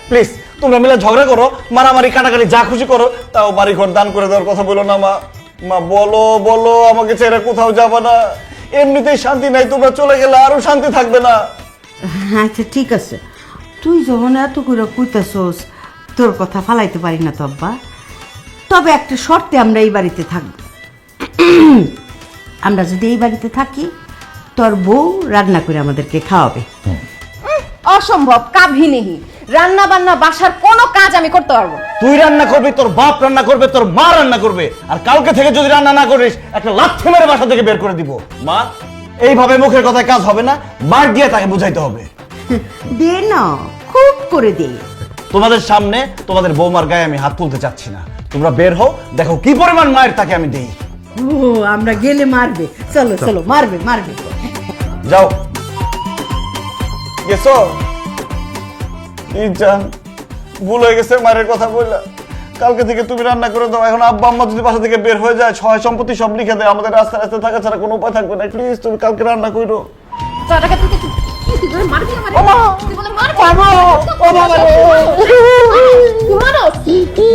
প্লিজ, তোমরা মিলে ঝগড়া করো, মারামারি কাটাকাটি যা খুশি করো, তাও বাড়ি ঘর দান করে দেওয়ার কথা বলো না মা। মা বলো বলো, আমাকে ছেড়ে কোথাও যাবে না। এমনিতেই শান্তি নাই, তোমরা চলে গেলে আরো শান্তি থাকবে না। আচ্ছা ঠিক আছে, তুই যখন এত করে কইতাছোস, তোর কথা ফালাইতে পারি না তো আব্বা। তবে একটা শর্তে আমরা এই বাড়িতে থাকব। আমরা যদি এই বাড়িতে থাকি, তোর বউ রান্না করে আমাদেরকে খাওয়াবে। অসম্ভব, কাভিনীহি। রান্না বান্না বাসার কোনো কাজ আমি করতে পারবো না। তুই রান্না করবি, তোর বাপ রান্না করবে, তোর মা রান্না করবে। আর কালকে থেকে যদি রান্না না করিস, একটা লাথি মেরে বাসা থেকে বের করে দিব। মা, এইভাবে মুখের কথায় কাজ হবে না, মার দিয়ে তাকে বুঝাইতে হবে। দে না, খুব করে দে। তোমাদের সামনে তোমাদের বৌমার গায়ে আমি হাত তুলতে চাচ্ছি না। তোমরা বের হও, দেখো কি পরিমাণ মায়ের তাকে আমি দেই। ও, আমরা গেলে মারবে। চলো চলো, মারবে মারবে। যাও। গেছো? জান, ভুল হয়ে গেছে মায়ের কথা বললা। কালকে থেকে তুমি রান্না করে দাও। এখন আব্বা আম্মা যদি বাসা থেকে বের হয়ে যায়, সহায় সম্পত্তি সব লিখে দেয়, আমাদের রাস্তায় রাস্তায় থাকা ছাড়া কোনো উপায় থাকবে না। প্লিজ তুমি কালকে রান্না করো।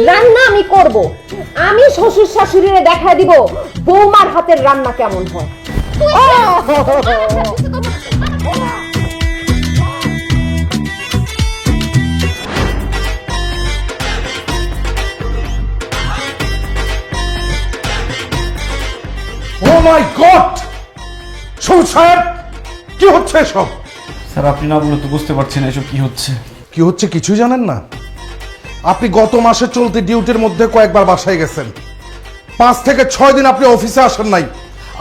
রান্না আমি করব, আমি শ্বশুর শাশুড়িরে দেখা দিব বৌমার হাতের রান্না কেমন হয়। ও মাই গড! সবুজ সাহেব, কি হচ্ছে এসব? স্যার আপনি না বলে তো বুঝতে পারছি না এসব কি হচ্ছে। কি হচ্ছে কিছুই জানেন না? আপনি গত মাসে চলতি ডিউটির মধ্যে কয়েকবার বাসায় গেছেন, 5 থেকে 6 দিন আপনি অফিসে আসেন নাই।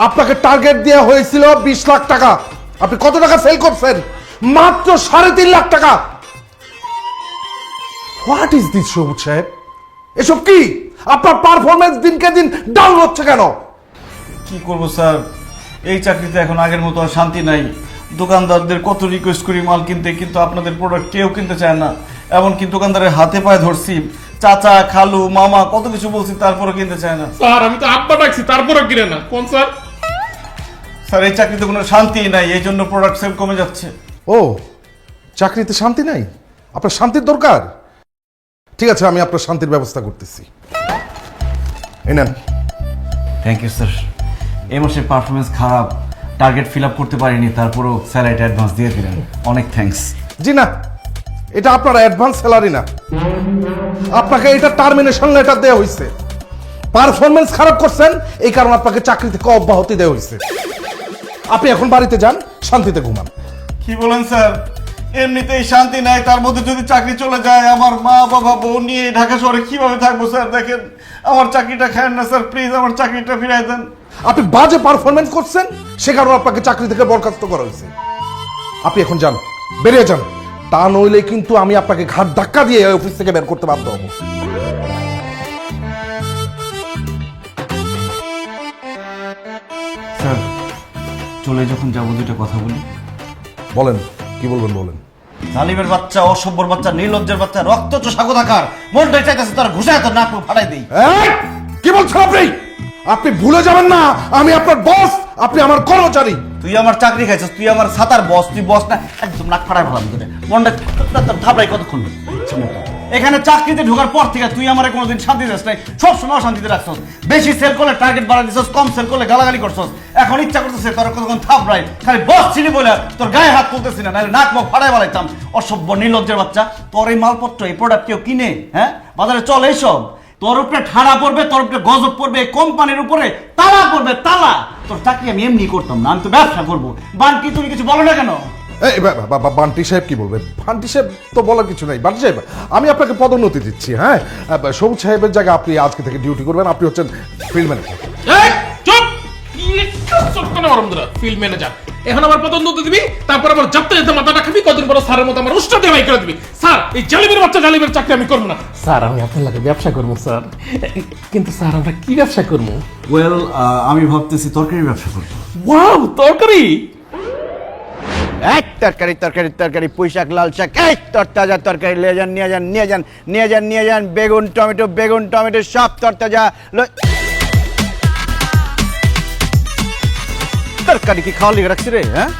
আপনাকে টার্গেট দেওয়া হয়েছিল 20 লাখ টাকা। আপনি কত টাকা সেল করছেন? মাত্র 3.5 লাখ টাকা। হোয়াট ইজ দিস সবুজ সাহেব? এসব কি? আপনার পারফরমেন্স দিনকে দিন ডাউন হচ্ছে কেন? কি করব স্যার, এই চাকরিতে এখন আগের মতো আর শান্তি নাই। দোকানদারদের কত রিকোয়েস্ট করি মাল কিনতে, কিন্তু আপনাদের প্রোডাক্ট কেউ কিনতে চায় না। এমনকি দোকানদারের হাতে পায়ে ধরছি, চাচা খালু মামা কত কিছু বলছি, তারপরে কিনতে চায় না। স্যার আমি তো আব্বা ডাকছি, তারপরে কিনে না। কোন স্যার? স্যার এই চাকরিতে কোনো শান্তি নাই, এই জন্য প্রোডাক্ট সেল কমে যাচ্ছে। ও, চাকরিতে শান্তি নাই? আপনার শান্তির দরকার? ঠিক আছে, আমি আপনার শান্তির ব্যবস্থা করতেছি। এই নেন। Thank you sir. এই মাসের পারফরমেন্স খারাপ, টার্গেট ফিল আপ করতে পারিনি, তারপরও স্যালারিটা অ্যাডভান্স দিয়ে দিলেন, অনেক থ্যাঙ্কস। জি না, এটা আপনার অ্যাডভান্স স্যালারি না, আপনাকে এটা টার্মিনেশন লেটার দেওয়া হয়েছে। পারফরমেন্স খারাপ করছেন, এই কারণে আপনাকে চাকরি থেকে অব্যাহতি দেওয়া হয়েছে। আপনি এখন বাড়িতে যান, শান্তিতে ঘুমান। কি বলেন স্যার? এমনিতেই শান্তি নাই, তার মধ্যে যদি চাকরি চলে যায়, আমার মা বাবা বউ নিয়ে ঢাকা শহরে কিভাবে থাকবো স্যার? দেখেন আমার চাকরিটা খায়েন না স্যার, প্লিজ আমার চাকরিটা ফিরাই দেন। আপনি বাজে পারফরমেন্স করছেন, সে কারণে আপনাকে চাকরি থেকে বরখাস্ত করা হয়েছে। আপনি এখন যান, বেরিয়ে যান, তা নইলে কিন্তু আমি আপনাকে ঘাট ধাক্কা দিয়ে এই অফিস থেকে বের করতে বাধ্য হব। স্যার চলে যখন যাবো দুটো কথা বলি। বলেন, কি বলবেন বলেন। জালিমের বাচ্চা, অসভ্যর বাচ্চা, নির্লজ্জের বাচ্চা, রক্ত চোষা কোথাকার, মনটাই চাইতেছে তার ঘুষায় তোর নাক ফাটাই দেই। এই, কি বলছেন আপনি? আপনি ভুলে যাবেন না আমি আপনার বস, আপনি আমার কর্মচারী। তুই আমার চাকরি খাইছিস, তুই আমার সাতার বস, তুই বস না, একদম নাক ফাটাই ফেলাম তোরে। মনটা থাপড়াই কতক্ষণ? বাচ্চা মতো। এখানে চাকরিতে ঢোকার পর থেকে তুই আমারে কোনোদিন শান্তি দিস নাই, সবসময় শান্তিতে রাখছস। বেশি সেল করলে টার্গেট বাড়া দিছস, কম সেল করলে গালাগালি করছস। এখন ইচ্ছা করতেছে তোর কতক্ষণ থাপড়াই, খালি বস চিনি বলে তোর গায়ে হাত তুলতেছি না, নাহলে নাক মুখ ফাড়াই বালাইতাম। অসভ্য নির্লজ্জের বাচ্চা, তোর এই মালপত্র এই প্রোডাক্ট কেউ কিনে? হ্যাঁ, বাজারে চল এইসব। তোর উপরে ঠাড়া পড়বে, তোর উপরে গজব পড়বে, এই কোম্পানির উপরে তালা পড়বে, তালা। তোর চাকরি আমি এমনি করতাম না, আমি তো ব্যবসা করবো। বানকি তুমি কিছু বলো না কেন? এই বান্টি সাহেব কি বলবেন? বান্টি সাহেব তো বলার কিছু নাই। বান্টি সাহেব, আমি আপনাকে পদোন্নতি দিচ্ছি। হ্যাঁ, সবুজ সাহেবের জায়গায় আপনি আজকে থেকে ডিউটি করবেন। আপনি হচ্ছেন ফিল্ড ম্যানেজার। এই চুপ! চুপ করে মারুম তোরা, ফিল্ড ম্যানেজার। এখন আমার পদোন্নতি দিবি, তারপর আমার যাতে যেতে মাথাটা খাবি, কদিন পর স্যারের মতো আমার উষ্টা দিয়ে বাই করে দিবি। স্যার, এই জালিমের বাচ্চা জালিমের চাকরি আমি করবো না। স্যার, আমি আপনার লাগে ব্যবসা করবো স্যার। কিন্তু স্যার, আমরা কি ব্যবসা করবো? ওয়েল, আমি ভাবতেছি তরকারি ব্যবসা করবো। ওয়াও, তরকারি! এক তরকারি তরকারি তরকারি, পুঁই শাক, লাল শাক, এই তরতাজা তরকারি নিয়ে যান, নিয়ে যান, নিয়ে যান, নিয়ে যান, নিয়ে যান। বেগুন টমেটো সব তরতাজা। তরকারি কি খাওয়া লিখে রাখছি রে? হ্যাঁ,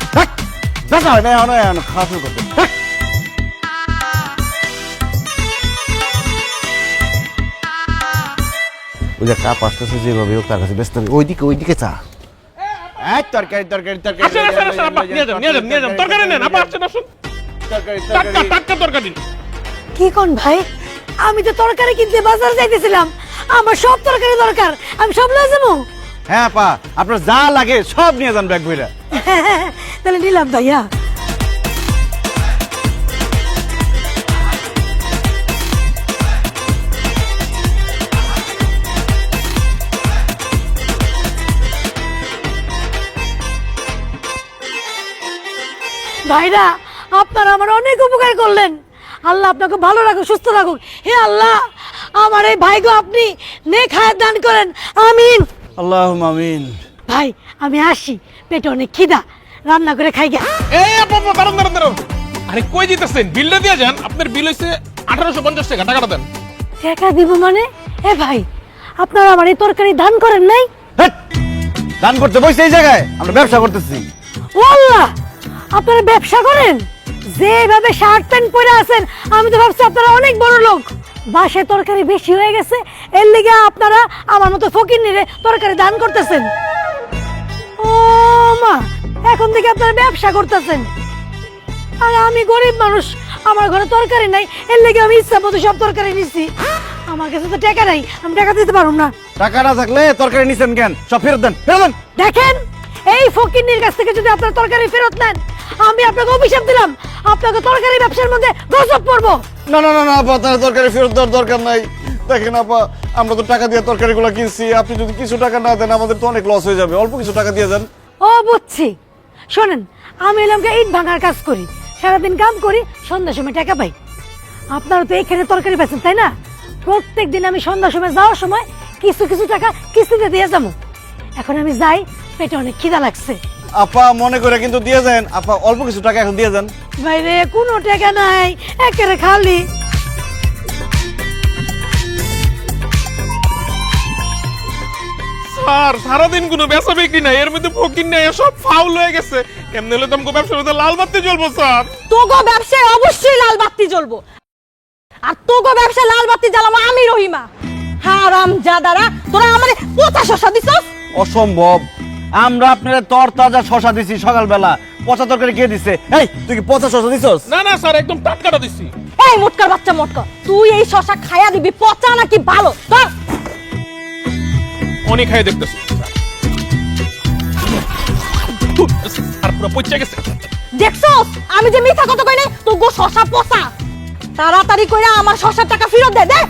দেখা হয় না এখন খাওয়া শুরু করতে। ওই যে কাপ আসতেছে যেভাবে হোক তার কাছে ব্যস্ত হবে। ওইদিকে চা। তরকারি তরকারি তরকারি আসেন, আসেন, আসেন, আপা, নিয়ে যান, নিয়ে যান, নিয়ে যান। তরকারি নেন, আপা, আসেন, আসুন। তরকারি টাটকা, টাটকা তরকারি। কি কোন ভাই, আমি তো তরকারি কিনতে বাজার যাইতেছিলাম, আমার সব তরকারি দরকার, আমি সব লয়ে যাবো। হ্যাঁ পা, আপনার যা লাগে সব নিয়ে যান ব্যাগ ভইরা। তাহলে নিলাম ভাইয়া। ভাইরা, আপনারা আমার অনেক উপকার করলেন। আল্লাহ আপনাকে ভালো রাখুক, সুস্থ রাখুক। হে আল্লাহ, আমার এই ভাইগো আপনি নেক হায়াত দান করেন, আমিন। আল্লাহুম্মা আমিন। ভাই, আমি আসি, পেটে অনেক খিদা, রান্না করে খাই গে। এই আপা, আপা, দাঁড়ান, দাঁড়ান, দাঁড়ান। আরে কই দিতেছেন? বিলটা দিয়ে যান। আপনার বিল হইছে 1850 টাকা। টাকাটা দেন। টাকা দিব মানে? এ ভাই, আপনারা আমার এই তরকারি দান করেন নাই? হেৎ! দান করতে বসে এই জায়গায়, আমরা ব্যবসা করতেছি। ও আল্লাহ, আপনারা ব্যবসা করেন? যেভাবে শার্ট প্যান্ট পরে আছেন, আমি তো ভাবছি আপনারা অনেক বড় লোক। বাসায় তরকারি বেশি হয়ে গেছে, এর লিগে আপনারা আমার মতো ফকিন্নিরে তরকারি দান করতেছেন। ও মা, এখন থেকে আপনারা ব্যবসা করতেছেন, আর আমি গরিব মানুষ, আমার ঘরে তরকারি নাই, এর লিগে আমি ইচ্ছা মতো সব তরকারি নিছি। আমার কাছে তো টাকা নাই, আমি টাকা দিতে পারবো না। টাকা না থাকলে তরকারি নিছেন কেন? সব ফেরত দেন, ফেরত দেন। দেখেন, এই ফকিন্নির কাছ থেকে যদি আপনার তরকারি ফেরত নেন, আমি আপনাকে অভিশাপ দিলাম, আপনাকে তরকারি ব্যবসার মধ্যে গজব পড়বো। না না না না আপা, তার তরকারি ফেরত দেওয়ার দরকার নাই। দেখেন আপা, আমরা তো টাকা দিয়ে তরকারিগুলো কিনছি, আপনি যদি কিছু টাকা না দেন আমাদের তো অনেক লস হয়ে যাবে। অল্প কিছু টাকা দিয়ে দেন। ও বুঝছি, শোনেন, আমি এলামকে ইট ভাঙার কাজ করি, সারাদিন কাম করি, সন্ধ্যার সময় টাকা পাই। আপনারা তো এখানে তরকারি বেচেন, তাই না? প্রত্যেক দিন আমি সন্ধ্যার সময় যাওয়ার সময় কিছু কিছু টাকা কিস্তিতে দিয়ে যাবো। এখন আমি যাই, পেটে অনেক খিদা লাগছে। আপা মনে করে কিন্তু দিয়ে যান। আপা অল্প কিছু টাকা এখন দিয়ে যান। বাইরে কোনো টাকা নাই, একেবারে খালি। স্যার, সারাদিন কোনো বেচা বিক্রি নাই, এর মধ্যে ফকির নাই, সব ফাউল হয়ে গেছে। কেমনে হলে তোমাকে ব্যবসার মধ্যে লাল বাতি জ্বলবো স্যার? তোগো ব্যবসায় অবশ্যই লাল বাতি জ্বলবো, আর তোগো ব্যবসায় লাল বাতি জ্বালাবো আমি রহিমা। হারাম জাদারা, তোরা আমারে পচা শসা দিছস। অসম্ভব, আমরা আপনার তরতাজা শশা দিছি সকালবেলা। পচা তরকারি কে দিছে? এই তুই কি পচা শশা দিছস? না না স্যার, একদম টাটকাটা দিছি। এই মোটকার বাচ্চা মোটকা, তুই এই শসা খায়া দিবি, পচা নাকি ভালো? ধর। অনেক খাই দেখতেছি। আর পুরো পচা গেছে। দেখছস আমি যে মিথ্যা কথা কই নাই? তোগো শসা পচা। তাড়াতাড়ি কইরা আমার শসার টাকা ফেরত দে। দে।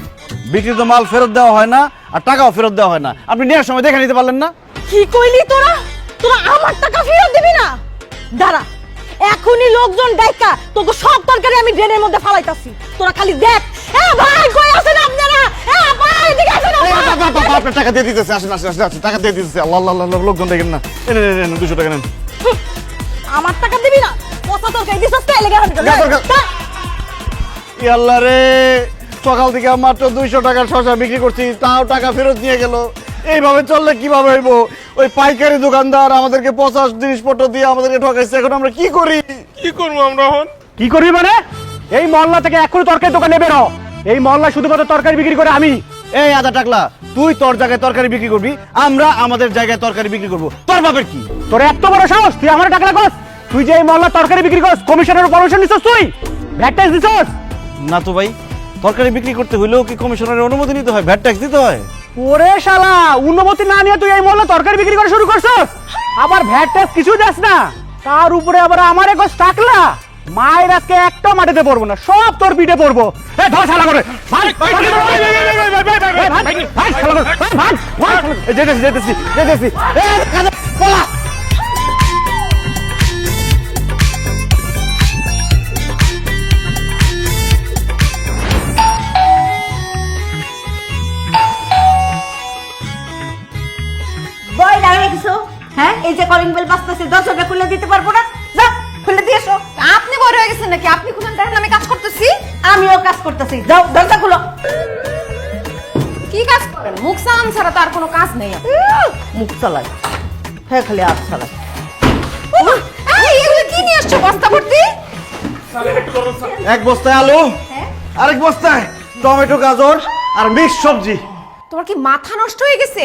বিক্রিত মাল ফেরত দেওয়া হয় না, আর টাকাও ফেরত দেওয়া হয় না। আপনি নেওয়ার সময় দেখে নিতে পারলেন না? কি কইলি তোরা? তোরা আমার টাকা ফেরত দিবি না? দাঁড়া, এখনই লোকজন ডাইকা তোকে সব তরকারি আমি ড্রেনের মধ্যে ফালাইতাছি, তোরা খালি দেখ। এ ভাই, কই আছেন আপনারা? এ ভাই, এদিকে আসেন। আপনার টাকা দিয়ে দিতেছে, আসেন আসেন আসেন, টাকা দিয়ে দিতেছে। আল্লাহ আল্লাহ আল্লাহ, লোকজন দেখেন না। নেন 200 টাকা নেন। আমার টাকা দিবি না? পচা তরকারি দিছস তো, এলাকা আল্লাহ রে, সকাল থেকে মাত্র 200 টাকার শসা বিক্রি করছি, তাও টাকা ফেরত নিয়ে গেল। এইভাবে চললে কিভাবে হইব? ওই পাইকারি দোকানদার আমাদেরকে 50 জিনিসপত্র দিয়ে আমাদেরকে ঠকাইছে। এখন আমরা কি করি? কি করবো আমরা এখন? কি করবি মানে? এই মহল্লা থেকে এখনই তরকারি দোকানে বেরো। এই মহল্লা শুধুমাত্র তরকারি বিক্রি করে আমি। এই আদা টাকলা, তুই তোর জায়গায় তরকারি বিক্রি করবি, আমরা আমাদের জায়গায় তরকারি বিক্রি করব। তোর বাপের কি? তোর এত বড় সাহস, তুই আমার টাকা লাগস? তুই যে এই মহল্লা তরকারি বিক্রি করস, কমিশনের পারমিশন নিছস? তুই ভ্যাট ট্যাক্স দিছস? না তো ভাই, তরকারি বিক্রি করতে হইলেও কি কমিশনারের অনুমতি নিতে হয়, ভ্যাট ট্যাক্স দিতে হয়? ওরে শালা, অনুমতি না নিয়ে তুই এই মহল্লা তরকারি বিক্রি করা শুরু করছস, আবার ভ্যাট ট্যাক্স কিছু দাস না, তার উপরে আবার আমার এক টাকলা। মায়ের আজকে একটা মাটিতে পড়বো না, সব তোর পিঠে পড়বো। এই ধর শালা করে ভাই, যেতেছি যেতেছি যেতেছি। বই লাগাই দিছো? হ্যাঁ, এই যে কলিং বেল বাজতেছে, দরজাটা খুলে দিতে পারবো না? যাও খুলে দিয়ে এসো। আপনি বড় হয়ে গেছেন নাকি? আপনি খুলেন, দেখেন আমি কাজ করতেছি। আমিও কাজ করতেছি, যাও দরজা খুলো। কি কাজ করেন? মুখ সালাম ছাড়া তো আর কোনো কাজ নেই আপনার। মুখ চালাই, হ্যাঁ খালি হাত চালাই। এই, এগুলো কি নিয়ে আসছো বস্তা ভর্তি? এক বস্তায় আলু, আরেক বস্তায় টমেটো, গাজর আর মিক্স সবজি। তোমার কি মাথা নষ্ট হয়ে গেছে?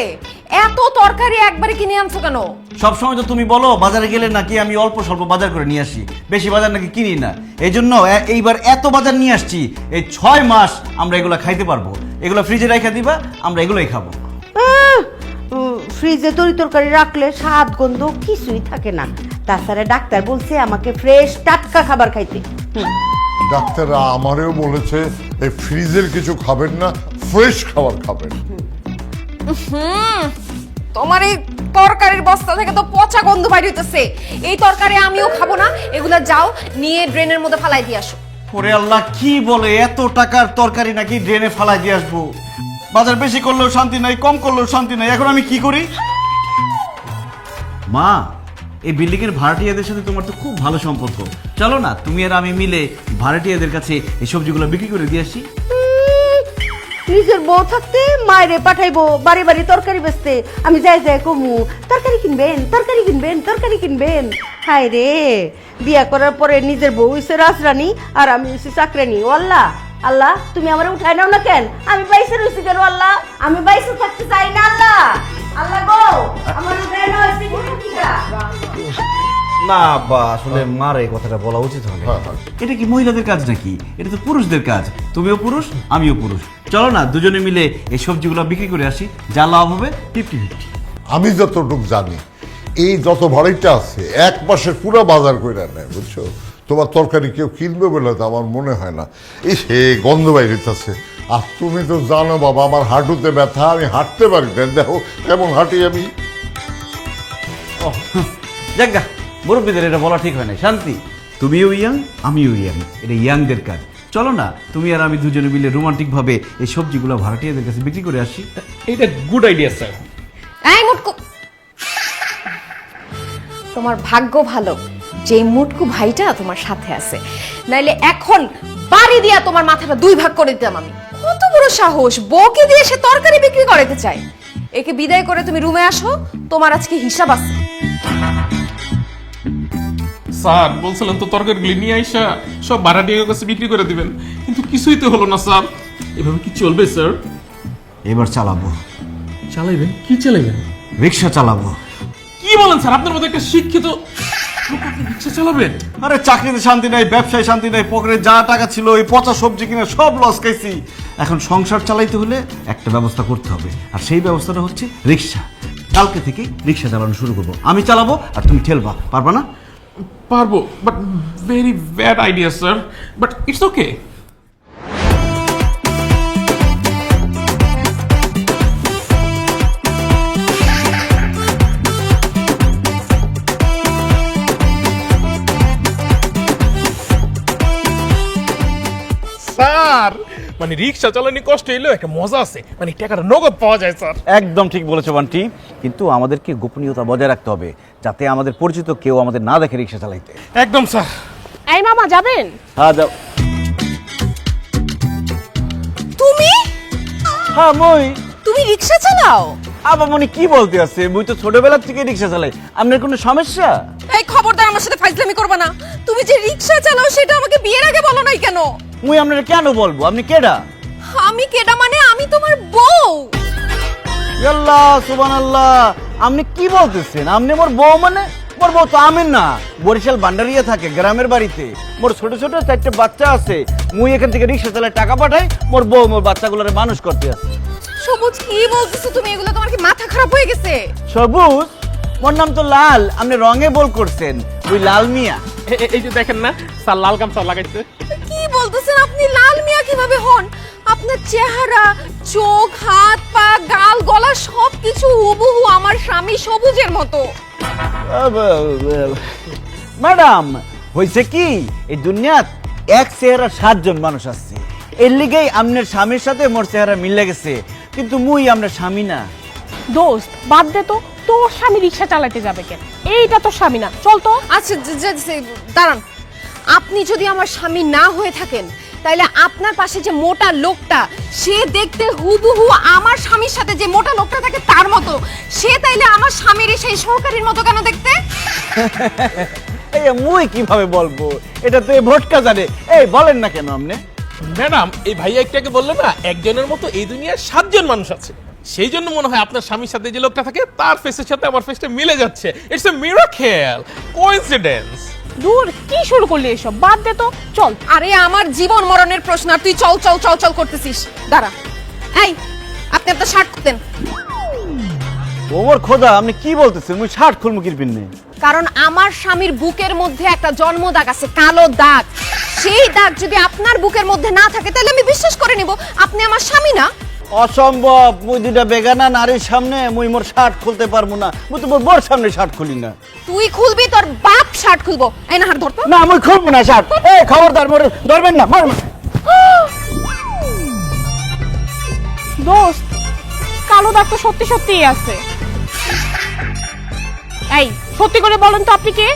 এত তরকারি একবারে কিনে আনছো কেন? সব সময় তো তুমি বলো বাজারে গেলে নাকি আমি অল্প স্বল্প বাজার করে নিয়ে আসি, বেশি বাজার নাকি কিনি না। এই জন্য এইবার এত বাজার নিয়ে আসছি, এই 6 মাস আমরা এগুলো খাইতে পারবো। এগুলো ফ্রিজে রেখে দিবা, আমরা এগুলোই খাবো। ফ্রিজে তরি তরকারি রাখলে স্বাদ গন্ধ কিছুই থাকে না। তাছাড়া ডাক্তার বলছে আমাকে ফ্রেশ টাটকা খাবার খাইতে। ডাক্তাররা আমারেও বলেছে এই ফ্রিজের কিছু খাবেন না, ফ্রেশ খাবার খাবেন। তোমার এই তরকারির বস্তা থেকে তো পচা গন্ধ বাইরে হইতেছে। এই তরকারি আমিও খাবো না, এগুলা যাও নিয়ে ড্রেনের মধ্যে ফালাই দিয়ে আসো। ওরে আল্লাহ, কি বলে, এত টাকার তরকারি নাকি ড্রেনে ফালাই দিয়ে আসবো? বাজার বেশি করলেও শান্তি নাই, কম করলেও শান্তি নাই, এখন আমি কি করি? মা, এই বিল্ডিং এর ভাড়াটিয়াদের সাথে তোমার তো খুব ভালো সম্পর্ক, চলো না তুমি আর আমি মিলে ভাড়াটিয়াদের কাছে এই সবজিগুলো বিক্রি করে দিয়ে আসি। নিজের বউ থাকতে মায়েরে পাঠাইবো বাড়ি বাড়ি তরকারি বেচতে, আমি যাই যাই কমু তরকারি কিনবেন, তরকারি কিনবেন, তরকারি কিনবেন। হায় রে, বিয়া করার পরে নিজের বউ হইছে রাজরানী আর আমি হইছি চাকরানি। ও আল্লাহ, আল্লাহ তুমি আমার উঠাই নাও না কেন? আমি বাইসে রইছি কেন আল্লাহ? আমি বাইসে থাকতে চাই না আল্লাহ। আল্লাহ গো, আমার উঠাই নাও। না বা আসলে মার এই কথাটা বলা উচিত হবে। এটা কি মহিলাদের কাজ নাকি? এটা তো পুরুষদের কাজ। তুমিও পুরুষ, আমিও পুরুষ, চলো না দুজনে মিলে এই সবজিগুলো বিক্রি করে আসি, যা লাভ হবে 50-50। আমি যতটুকু জানি এই যত ভাড়াইটা আছে এক মাসের পুরো বাজার করে নেয়, বুঝছো? তোমার তরকারি কেউ কিনবে বলে তো আমার মনে হয় না। এই সে গন্ধ বাইরেছে। আর তুমি তো জানো বাবা, আমার হাঁটুতে ব্যথা, আমি হাঁটতে পারি না। দেখো কেমন হাঁটি আমি। যাক, মুরব্বীদের এটা বলা ঠিক হয় না। শান্তি, তুমিও ইয়াং, আমিও ইয়াং, এটা ইয়াংদের কাজ। চলো না তুমি আর আমি দুজনে মিলে রোমান্টিক ভাবে এই সবজিগুলো ভাড়াটিয়াদের কাছে বিক্রি করে আসি। এটা গুড আইডিয়া স্যার। এই মুটকু, তোমার ভাগ্য ভালো যে এই মুটকু ভাইটা তোমার সাথে আছে, নাইলে এখন বাড়ি দিয়া তোমার মাথাটা 2 ভাগ করে দিতাম আমি। কত বড় সাহস, বউকে দিয়ে সে তরকারি বিক্রি করতে চায়। একে বিদায় করে তুমি রুমে আসো, তোমার আজকে হিসাব আছে। স্যার বলছিলেন তো তরকারিগুলি নিয়ে আইসা সব ভাড়াটিয়ার কাছে বিক্রি করে দিবেন, কিন্তু কিছুই তো হলো না স্যার। এভাবে কি চলবে স্যার? এবার চালাবো। চালাইবেন? কি চালাইবেন? রিক্সা চালাবো। কি বলেন স্যার? আপনার মতো একটা শিক্ষিত লোক আপনি রিক্সা চালাবেন? আরে চাকরিতে শান্তি নাই, ব্যবসায় শান্তি নাই, পকেটে যা টাকা ছিল ওই পচা সবজি কিনে সব লস খাইছি। এখন সংসার চালাইতে হলে একটা ব্যবস্থা করতে হবে, আর সেই ব্যবস্থাটা হচ্ছে রিক্সা। কালকে থেকে রিক্সা চালানো শুরু করবো। আমি চালাবো আর তুমি ঠেলবা, পারবা না? পারবো, but very bad idea sir, but it's okay. Sir মানে রিক্সা চালানি কষ্ট হইলেও একটা মজা আছে, মানে টাকাটা নগদ পাওয়া যায় স্যার। একদম ঠিক বলেছো বান্টি, কিন্তু আমাদেরকে গোপনীয়তা বজায় রাখতে হবে, যাতে আমাদের পরিচিত কেউ আমাদের না দেখে রিক্সা চালাইতে। একদম স্যার। এই মামা যাবেন? হ্যাঁ যাও। তুমি? হ্যাঁ মই। তুমি রিকশা চালাও? আপামনি কি বলতে আছে? মুই তো ছোটবেলা থেকে রিক্সা চালাই, আপনার কোনো সমস্যা? এই খবরদার আমার সাথে ফাইজলামি করবে না। তুমি যে রিকশা চালাও সেটা আমাকে বিয়ের আগে বলো নাই কেন? মুই আপনার কেন বলবো? আপনি কেডা? আমি কেডা মানে আমি তোমার বউ। আল্লাহ সুবহানাল্লাহ, আপনি কি বলতেছেন? আপনি মোর বউ মানে? মোর বউ তো আমিন না, বরিশাল ভান্ডারিয়া থাকে গ্রামের বাড়িতে। মোর ছোট ছোট 4টে বাচ্চা আছে, মুই এখান থেকে রিক্সা চালায় টাকা পাঠাই, মোর বউ মোর বাচ্চাগুলোরে মানুষ করতে আছে। সবুজ কি বলতেছো তুমি? এগুলো তোমার কি মাথা খারাপ হয়ে গেছে? সবুজ? মোর নাম তো লাল, আপনি রঙে বল করছেন, ওই লাল মিয়া। এই যে দেখেন না স্যার লাল গামছা লাগাইছে। কি বলতেছেন আপনি? লাল মিয়া কিভাবে হন? আপনার চেহারা, চোখ, হাত, পা, গাল, গলা সবকিছু হুবহু আমার স্বামী সবুজের মতো। ম্যাডাম, হয়েছে কি, এই দুনিয়াত এক চেহারা 7 জন মানুষ আছে, এর লিগেই আপনার স্বামীর সাথে মোর চেহারা মিলে গেছে, কিন্তু মুই আপনার স্বামী না। দোস্ত বাদ দে তো, তোর স্বামী রিক্সা চালাতে যাবে কেন? এইটা তো স্বামী না, চল তো। আচ্ছা দাঁড়ান, আপনি যদি আমার স্বামী না হয়ে থাকেন তাহলে আপনার পাশে যে মোটা লোকটা, সে দেখতে হুবহু আমার স্বামীর সাথে যে মোটা লোকটা থাকে তার মতো, সে তাইলে আমার স্বামীর সেই সহকারীর মতো কেন দেখতে? এই মুই কিভাবে বলবো, এটা তো এই ভোটকা জানে। এই বলেন না কেন আপনি? ম্যাডাম, এই ভাইয়া একটু আগে বললো না একজনের মতো এই দুনিয়ার 7 জন মানুষ আছে, সেই জন্য মনে হয় আপনার স্বামীর সাথে যে লোকটা থাকে তার ফেসের সাথে আমার ফেসটা মিলে যাচ্ছে। It's a miracle, coincidence. দূর, কি শুরু করলি এসব? বাদ দে তো, চল। আরে আমার জীবন মরণের প্রশ্ন আর তুই চল চল চল চল করতেছিস। দাঁড়া, এই আপনি আপনার শার্ট খুলতেন। ওমর খোদা, আপনি কি বলতেছেন? মুই শার্ট খুলমু কিরপিন নেই। কারণ আমার স্বামীর বুকের মধ্যে একটা জন্ম দাগ আছে, কালো দাগ। সেই দাগ যদি আপনার বুকের মধ্যে না থাকে তাহলে আমি বিশ্বাস করে নিব আপনি আমার স্বামী না। অসম্ভব, মুই দুইটা বেগানা নারীর সামনে মুই মোর শার্ট খুলতে পারবো না। মুই তো মোর বর সামনে শার্ট খুলি না। তুই খুলবি, তোর বাপ শার্ট খুলবো। এই না হাত ধরতো। না, মুই খুলবো না শার্ট। এই খবরদার, মোরে ধরবেন না। দোস্ত, কালো দাগ তো সত্যি সত্যিই আছে। এই সত্যি করে বলেন তো আপনি কে?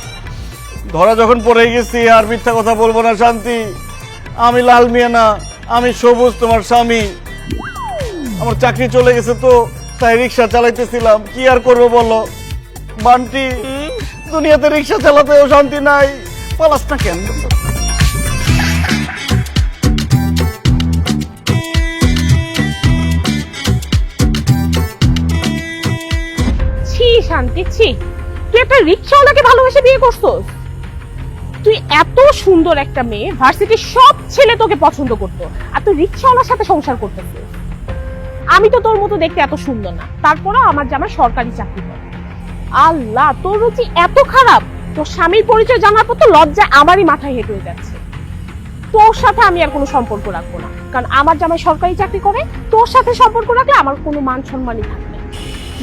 ধরা যখন পড়ে গেছি আর মিথ্যা কথা বলবো না শান্তি। আমি লাল মিয়া না, আমি সবুজ, তোমার স্বামী। আমার চাকরি চলে গেছে তো, তাই রিক্সা চালাইতেছিলাম। কি আর করবো বলো বান্টি, দুনিয়াতে রিক্সা চালাতেও শান্তি নাই। পালাস না কেন? ছি শান্তি, ছি। তুই একটা রিক্সাওয়ালাকে ভালোবেসে বিয়ে করছস? তুই এত সুন্দর একটা মেয়ে, ভার্সিটির সব ছেলে তোকে পছন্দ করতো, আর তুই রিক্সাওয়ালার সাথে সংসার করতেছিস। আমি তো তোর মতো দেখতে এত সুন্দর না, তারপরে আমার জামাই সরকারি চাকরি করে। আল্লাহ, তোর রুচি এত খারাপ! তোর স্বামীর পরিচয় জানার পর তো লজ্জায় আমারই মাথায় হেঁটে হয়ে যাচ্ছে। তোর সাথে আমি আর কোনো সম্পর্ক রাখবো না, কারণ আমার জামাই সরকারি চাকরি করে। তোর সাথে সম্পর্ক রাখলে আমার কোনো মান সম্মানই থাকবে না।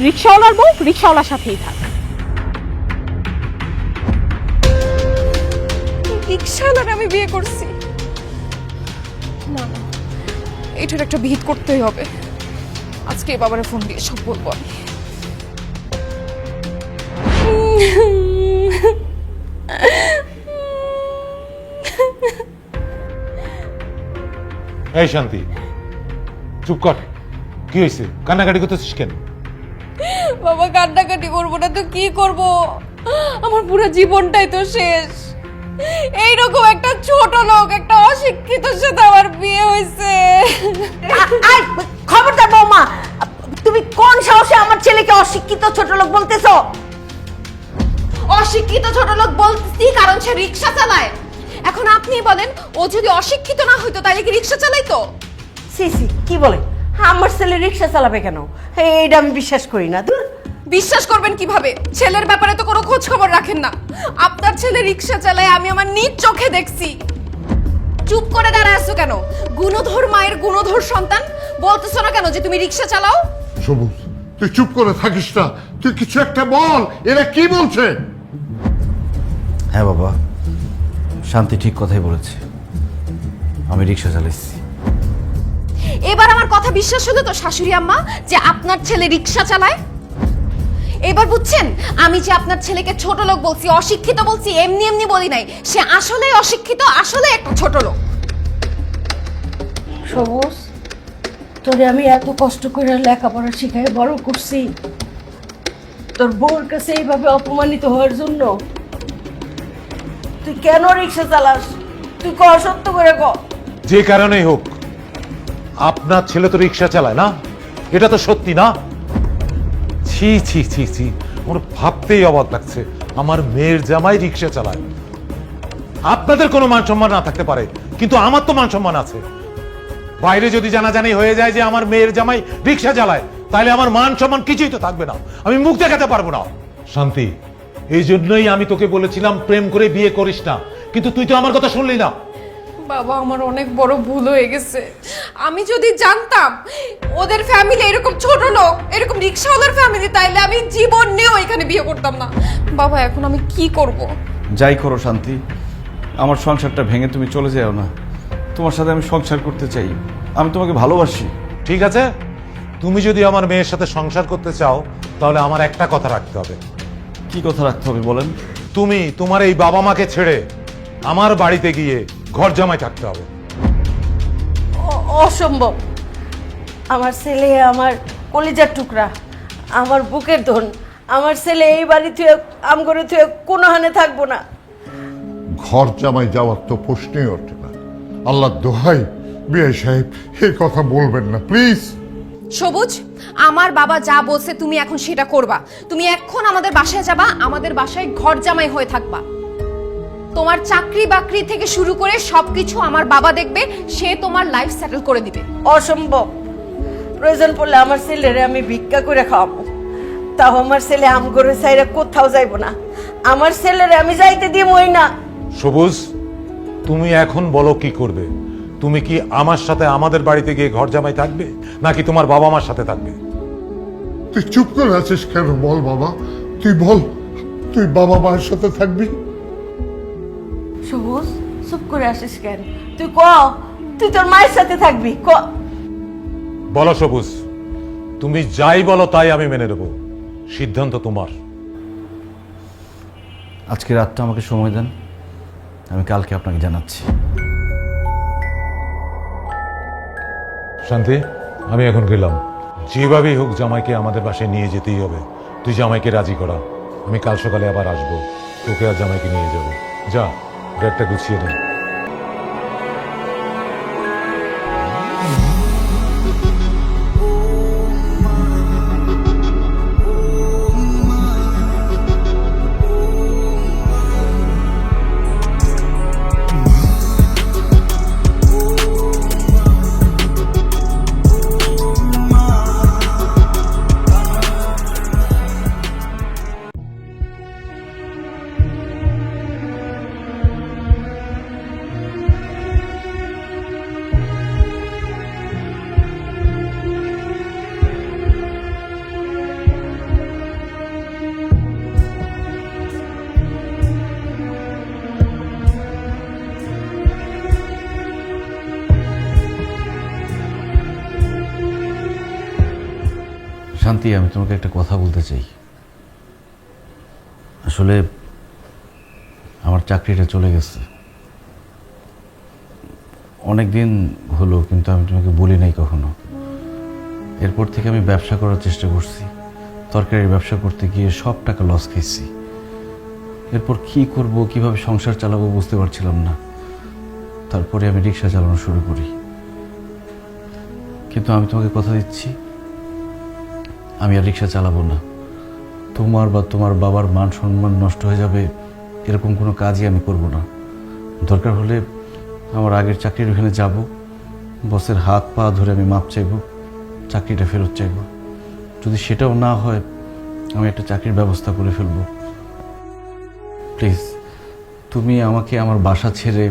রিক্সাওয়ালার বউ রিক্সাওয়ালার সাথেই থাক। রিক্সাওয়ালার আমি বিয়ে করছি না, এটার একটা ভিত করতেই হবে। আজকে বাবারে ফোন দিয়ে সব বলবো আমি। এই শান্তি, চুপ কর। কি হয়েছে? কান্নাকাটি করতেছিস কেন? বাবা, কান্নাকাটি করবো না তো কি করব? আমার পুরো জীবনটাই তো শেষ। এইরকম একটা ছোট লোক, একটা অশিক্ষিতর সাথে আমার বিয়ে হয়েছে। খবরদার বৌমা, তুমি কোন সাহসে আমার ছেলেকে অশিক্ষিত ছোট লোক বলতেছো? অশিক্ষিত ছোট লোক বলতেছি কারণ সে রিক্সা চালায়। এখন আপনি বলেন, ও যদি অশিক্ষিত না হইতো তাহলে কি রিক্সা চালাইতো? সি সি, কি বলে? আমার ছেলে রিক্সা চালাবে কেন? এইটা আমি বিশ্বাস করি না। দূর। বিশ্বাস করবেন কিভাবে? ছেলের ব্যাপারে তো কোনো খোঁজ খবর রাখেন না। আপনার ছেলে রিক্সা চালায় আমি আমার নিজ চোখে দেখছি। চুপ করে দাঁড়ায় আছো কেন? গুণধর মায়ের গুণধর সন্তান, বলতেছো না কেন যে তুমি রিক্সা চালাও? সবুজ, তুই চুপ করে থাকিস না, তুই কিছু একটা বল। এরা কি বলছে? হ্যাঁ বাবা, শান্তি ঠিক কথাই বলেছে, আমি রিক্সা চালাইছি। এবার আমার কথা বিশ্বাস হলো তো শাশুড়ি আম্মা যে আপনার ছেলে রিক্সা চালায়? এবার বুঝছেন আমি যে আপনার ছেলেকে ছোট লোক বলছি, অশিক্ষিত বলছি, এমনি এমনি বলি নাই। সে আসলে অশিক্ষিত, আসলে একটা ছোট লোক। সবুজ, তোরে আমি এত কষ্ট করে লেখাপড়া শিখাই বড় করছি, তোর বউর কাছে এইভাবে অপমানিত হওয়ার জন্য? তুই কেন রিক্সা চালাস? তুই ক, সত্য করে ক। যে কারণেই হোক, আপনার ছেলে তো রিক্সা চালায় না, এটা তো সত্যি না? ছি ছি ছি ছি, আমার ভাবতেই অবাক লাগছে আমার মেয়ের জামাই রিক্সা চালায়। আপনাদের কোনো মান সম্মান না থাকতে পারে, কিন্তু আমার তো মান সম্মান আছে। বাইরে যদি জানাজানি হয়ে যায় যে আমার মেয়ের জামাই রিক্সা চালায়, তাহলে আমার মান সম্মান কিছুই তো থাকবে না, আমি মুখ দেখাতে পারবো না। শান্তি, এই জন্যই আমি তোকে বলেছিলাম প্রেম করে বিয়ে করিস না, কিন্তু তুই তো আমার কথা শুনলি না। বাবা, আমার অনেক বড় ভুল হয়ে গেছে। আমি যদি জানতাম ওদের ফ্যামিলি এরকম ছোট লোক, এরকম রিক্সাওয়ালার ফ্যামিলি, তাইলে আমি জীবনেও এখানে বিয়ে করতাম না। বাবা, এখন আমি কি করব? যাই করো শান্তি, আমার সংসারটা ভেঙে তুমি চলে যাও না। তোমার সাথে আমি সংসার করতে চাই, আমি তোমাকে ভালোবাসি। ঠিক আছে, তুমি যদি আমার মেয়ের সাথে সংসার করতে চাও, তাহলে আমার একটা কথা রাখতে হবে। কি কথা রাখতে হবে বলেন? তুমি তোমার এই বাবা মাকে ছেড়ে আমার বাড়িতে গিয়ে ঘর জামাই থাকতে হবে। অসম্ভব। আমার ছেলে আমার কলিজার টুকরা, আমার বুকের ধন। আমার ছেলে এই বাড়ি তুই আম করে তুই কোনো হানে থাকবো না। ঘর জামাই যাওয়ার তো প্রশ্নই ওঠে না। আল্লাহ দোহাই বিয়ে সাহেব, এই কথা বলবেন না প্লিজ। সবুজ, আমার বাবা যা বলছে তুমি এখন সেটা করবা। তুমি এখন আমাদের বাসায় যাবা, আমাদের বাসায় ঘর জামাই হয়ে থাকবা। তোমার চাকরি বাকরি থেকে শুরু করে সবকিছু আমার বাবা দেখবে, সে তোমার লাইফ সেটেল করে দিবে। অসম্ভব। প্রয়োজন পড়লে আমার ছেলেরে আমি ভিক্ষা করে খাওয়াবো, তাও আমার ছেলে আম করে চাইরে কোথাও যাইব না। আমার ছেলেরে আমি যাইতে দিবই না। সবুজ, তুমি এখন বলো কি করবে? তুমি কি আমার সাথে আমাদের বাড়িতে গিয়ে ঘর জামাই থাকবে, নাকি তোমার বাবা মার সাথে থাকবে? তুই চুপ করে আছিস কেন? বল বাবা, তুই বল, তুই বাবা মায়ের সাথে থাকবি? সবুজ, চুপ করে আসিস কেন? তুই ক, তুই তোর মায়ের সাথে থাকবি, ক। বলো সবুজ, তুমি যাই বলো তাই আমি মেনে নেব, সিদ্ধান্ত তোমার। আজকে রাতটা আমাকে সময় দেন, আমি কালকে আপনাকে জানাচ্ছি। শান্তি, আমি এখন গেলাম। যেভাবেই হোক জামাইকে আমাদের বাসায় নিয়ে যেতেই হবে। তুই জামাইকে রাজি করা, আমি কাল সকালে আবার আসবো, তোকে আর জামাইকে নিয়ে যাবো। যা, ব্যাগটা গুছিয়ে নে। শান্তি, আমি তোমাকে একটা কথা বলতে চাই। আসলে আমার চাকরিটা চলে গেছে অনেক দিন হলো, কিন্তু আমি তোমাকে বলি নাই কখনো। এরপর থেকে আমি ব্যবসা করার চেষ্টা করছি, তরকারির ব্যবসা করতে গিয়ে সব টাকা লস খেয়েছি। এরপর কি করব, কিভাবে সংসার চালাবো বুঝতে পারছিলাম না। তারপরে আমি রিক্সা চালানো শুরু করি। কিন্তু আমি তোমাকে কথা দিচ্ছি, আমি আর রিক্সা চালাবো না। তোমার বা তোমার বাবার মান সম্মান নষ্ট হয়ে যাবে এরকম কোনো কাজই আমি করব না। দরকার হলে আমার আগের চাকরির ওখানে যাব, বসের হাত পা ধরে আমি মাপ চাইব, চাকরিটা ফেরত চাইব। যদি সেটাও না হয়, আমি একটা চাকরির ব্যবস্থা করে ফেলব। প্লিজ, তুমি আমাকে আমার বাসা ছেড়ে,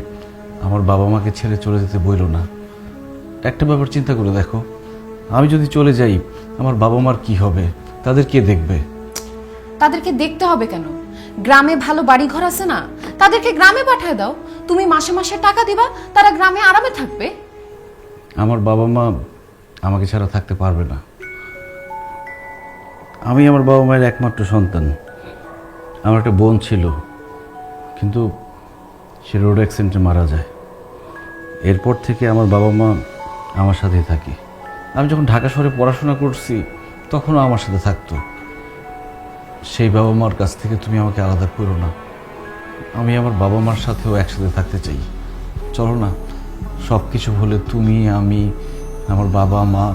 আমার বাবা মাকে ছেড়ে চলে যেতে বইলো না। একটা ব্যাপার চিন্তা করে দেখো, আমি যদি চলে যাই আমার বাবা মার কি হবে, তাদের কে দেখবে? তাদেরকে দেখতে হবে কেন? গ্রামে ভালো বাড়ি ঘর আছে না, তাদেরকে গ্রামে পাঠিয়ে দাও। তুমি মাসে মাসে টাকা দিবা, তারা গ্রামে আরামে থাকবে। আমার বাবা মা আমাকে ছাড়া থাকতে পারবে না। আমি আমার বাবা মায়ের একমাত্র সন্তান। আমার একটা বোন ছিল, কিন্তু সে রোড অ্যাক্সিডেন্টে মারা যায়। এরপর থেকে আমার বাবা মা আমার সাথেই থাকে। আমি যখন ঢাকা শহরে পড়াশোনা করছি তখনও আমার সাথে থাকতো। সেই বাবা মার কাছ থেকে তুমি আমাকে আলাদা করো না। আমি আমার বাবা মার সাথেও একসাথে থাকতে চাই। চলো না, সব কিছু ভুলে তুমি, আমি, আমার বাবা মা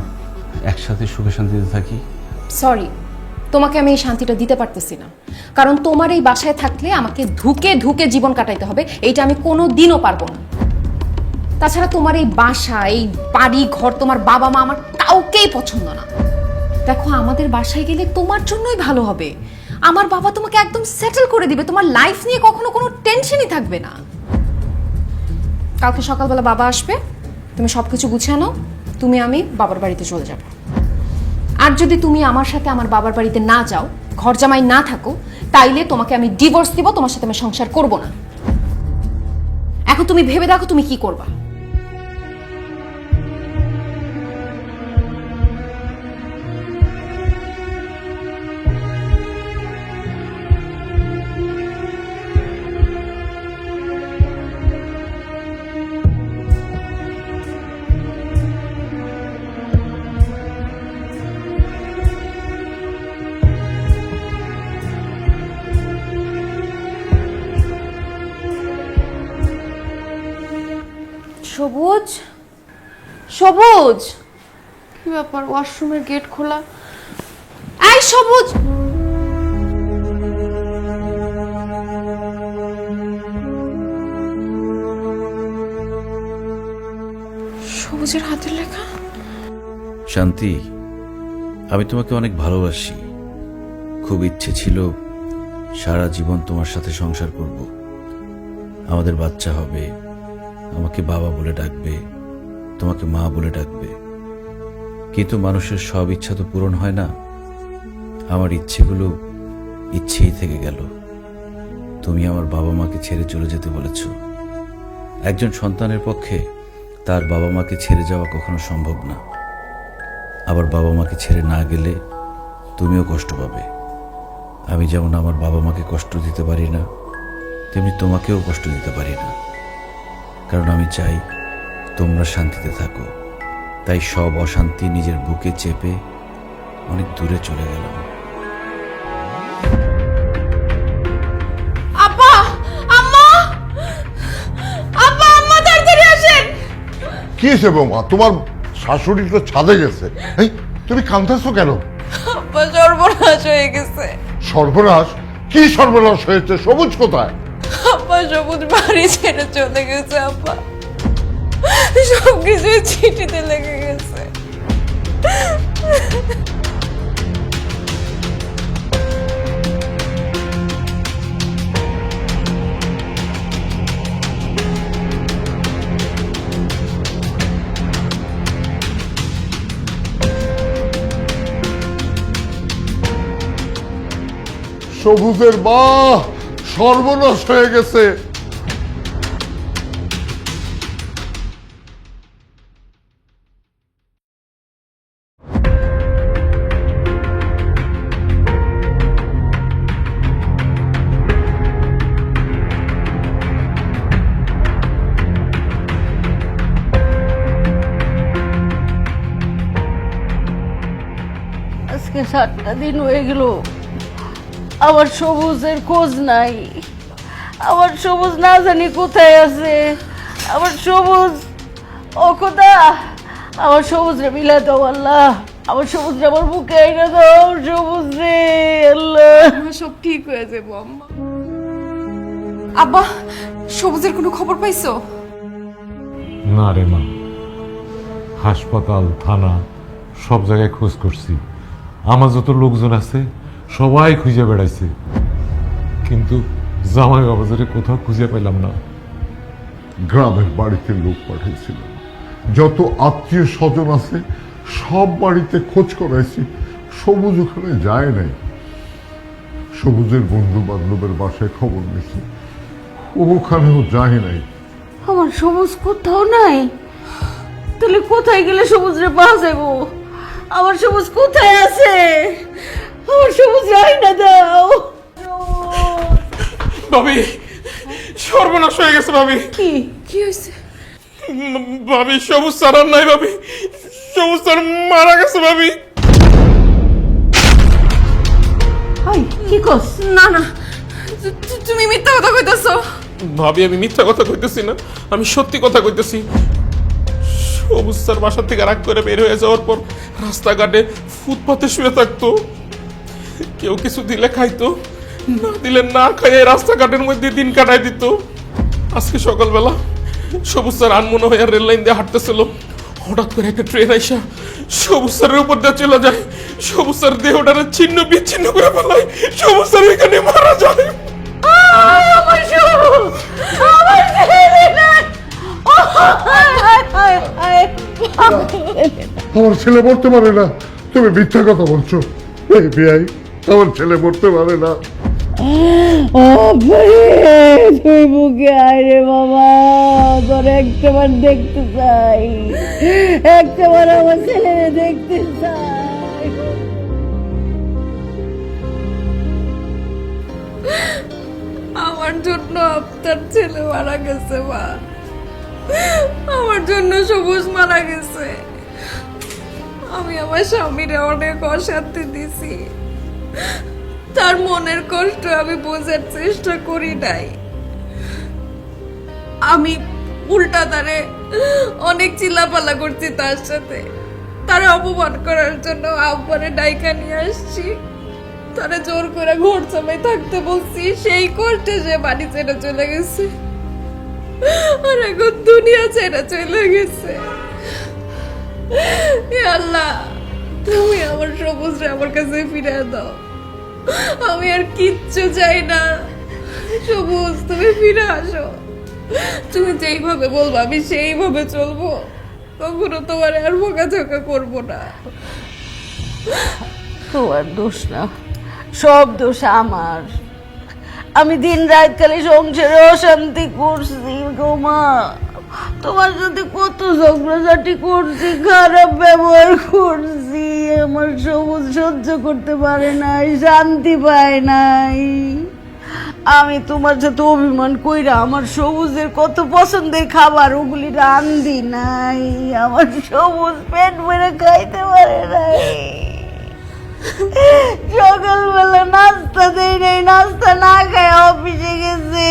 একসাথে সুখে শান্তিতে থাকি। সরি, তোমাকে আমি এই শান্তিটা দিতে পারতেছি না, কারণ তোমার এই বাসায় থাকলে আমাকে ধুকে ধুকে জীবন কাটাইতে হবে, এইটা আমি কোনো দিনও পারবো না। তাছাড়া তোমার এই বাসা, এই বাড়ি ঘর, তোমার বাবা মা আমার কাউকেই পছন্দ না। দেখো, আমাদের বাসায় গেলে তোমার জন্যই ভালো হবে। আমার বাবা তোমাকে একদম সেটেল করে দিবে, তোমার লাইফ নিয়ে কখনো কোনো টেনশনই থাকবে না। কালকে সকালবেলা বাবা আসবে, তুমি সবকিছু গুছিয়ে নাও, তুমি আমি বাবার বাড়িতে চলে যাব। আর যদি তুমি আমার সাথে আমার বাবার বাড়িতে না যাও, ঘর জামাই না থাকো, তাইলে তোমাকে আমি ডিভোর্স দিব, তোমার সাথে আমি সংসার করব না। এখন তুমি ভেবে দেখো তুমি কি করবা। সবুজ, সবুজ, কি ব্যাপার? ওয়াশরুমের গেট খোলা। এই সবুজ, সবুজের হাতের লেখা। শান্তি, আমি তোমাকে অনেক ভালোবাসি। খুব ইচ্ছে ছিল সারা জীবন তোমার সাথে সংসার করব। আমাদের বাচ্চা হবে, আমাকে বাবা বলে ডাকবে, তোমাকে মা বলে ডাকবে। কিন্তু মানুষের সব ইচ্ছা তো পূরণ হয় না। আমার ইচ্ছেগুলো ইচ্ছেই থেকে গেল। তুমি আমার বাবা মাকে ছেড়ে চলে যেতে বলেছ। একজন সন্তানের পক্ষে তার বাবা মাকে ছেড়ে যাওয়া কখনো সম্ভব না। আবার বাবা মাকে ছেড়ে না গেলে তুমিও কষ্ট পাবে। আমি যেমন আমার বাবা মাকে কষ্ট দিতে পারি না, তেমনি তোমাকেও কষ্ট দিতে পারি না। কারণ আমি চাই তোমরা শান্তিতে থাকো। তাই সব অশান্তি নিজের বুকে চেপে অনেক দূরে চলে গেলাম। আব্বা, আম্মা, আব্বা, আম্মা, তাড়াতাড়ি আসেন। কি হয়েছে বৌমা? তোমার শাশুড়ি তো ছাদে গেছে। এই, তুমি কাঁদতেছো কেন? আব্বা, সর্বনাশ হয়ে গেছে। সর্বনাশ? কি সর্বনাশ হয়েছে? সবুজ কোথায়? আব্বা, সবুজ বাড়ি ছেড়ে চলে গেছে। আব্বা, সবকিছু চিঠিতে লেগে গেছে। সবুজের মা, সর্বনাশ হয়ে গেছে। আজকে 7টা দিন হয়ে গেল, আমার সবুজের খোঁজ নাই। আমার সবুজ না জানি কোথায় আছে। আমার সবুজ, ও খোদা, আমার সবুজ রে মিলা দাও আল্লাহ। আমার সবুজ রে আমার বুকে আইনা দাও। সবুজ রে আল্লাহ, সব ঠিক হয়ে যাবো আম্মা। আব্বা, সবুজের কোনো খবর পাইছো? না রে মা, হাসপাতাল, থানা, সব জায়গায় খোঁজ করছি। আমার যত লোকজন আছে সবাই খুঁজে বেড়াইছে, কিন্তু জামাই বাবাজারে কোথাও খুঁজে পেলাম না। গ্রামের বাড়িতে লোক পাঠিয়েছিল, যত আত্মীয় স্বজন আছে সব বাড়িতে খোঁজ করাইছি, সবুজ ওখানে যায় নাই। সবুজের বন্ধু বান্ধবের বাসায় খবর নিয়েছি, ওখানেও যায় নাই। আমার সবুজ কোথাও নাই। তাহলে কোথায় গেলে সবুজ রে পাওয়া যাবো? আমার সবুজ কোথায় আছে? আমার সবুজ আইনা দাও। ভাবি, সর্বনাশ হয়ে গেছে ভাবি। কি কি হয়েছে? ভাবি, সবুজ সারার নাই ভাবি। সবুজ স্যার মারা গেছে ভাবি। হাই কি কস? না না, তুমি মিথ্যা কথা কইতাছো। ভাবি আমি মিথ্যা কথা কইতেছি না, আমি সত্যি কথা কইতেছি। সবুজ স্যার বাসা থেকে রাগ করে বের হয়ে যাওয়ার পর রাস্তাঘাটে ফুটপাতে শুয়ে থাকতো। কেউ কিছু দিলে খাইতো, না দিলে না খাইয়ে রাস্তাঘাটের মধ্যে দিন কাটাই দিত। আজকে সকালবেলা সবুজ স্যার আনমনে হয়ে রেল লাইন দিয়ে হাঁটতেছিল, হঠাৎ করে একটা ট্রেন আইসা সবুজ স্যারের উপর দিয়ে চলে যায়। সবুজ স্যার দেহটারে ছিন্ন বিচ্ছিন্ন করে ফেলায়, সবুজ স্যার এখানে মারা যায়। আমার সবুজ, আমার ছেলেটা। আমার ছেলে মরতে পারে না, তুমি মিথ্যা কথা বলছো। এই বিয়াই, আমার ছেলে মরতে পারে না। তুই বুকে আয় রে বাবা, তোর একটাবার দেখতে চাই, একটাবার আমার ছেলে দেখতে চাই। আমার জন্য আপনার ছেলে মারা গেছে মা, আমার জন্য সবুজ মারা গেছে। আমি আমার স্বামীরে অনেক অশান্তি দিছি, তার মনের কষ্ট আমি বোঝার চেষ্টা করি নাই। আমি উল্টা তারে অনেক চিল্লাপাল্লা করছি, তার সাথে তারে অপমান করার জন্য আব্বারে ডাইকা নিয়ে আসছি, তারে জোর করে ঘর জামাই থাকতে বলছি। সেই কষ্টে সে বাড়ি ছেড়ে চলে গেছে, আর এখন দুনিয়া ছেড়ে চলে গেছে। হে আল্লাহ, তুমি আমার সবুজরে আমার কাছে ফিরে দাও, আমি আর কিচ্ছু চাই না। সবুজ তুমি ফিরে আসো, তুমি যেইভাবে বলবো আমি সেইভাবে চলবো, কখনো তোমার আর বকাঝকা করবো না। তোমার দোষ না, সব দোষ আমার। আমি দিন রাত খালি সংসারে অশান্তি করছি গো মা। তোমার সাথে কত ঝগড়াঝাটি করছি, খারাপ ব্যবহার করছি, আমার সবুজ সহ্য করতে পারে নাই, শান্তি পায় নাই। আমি তোমার সাথে অভিমান কইরা আমার সবুজের কত পছন্দের খাবার ওগুলি রান্ধি নাই, আমার সবুজ পেট ভরে খাইতে পারে নাই। সকালবেলা নাস্তা দেই নাই, নাস্তা না খায় অফিসে গেছে,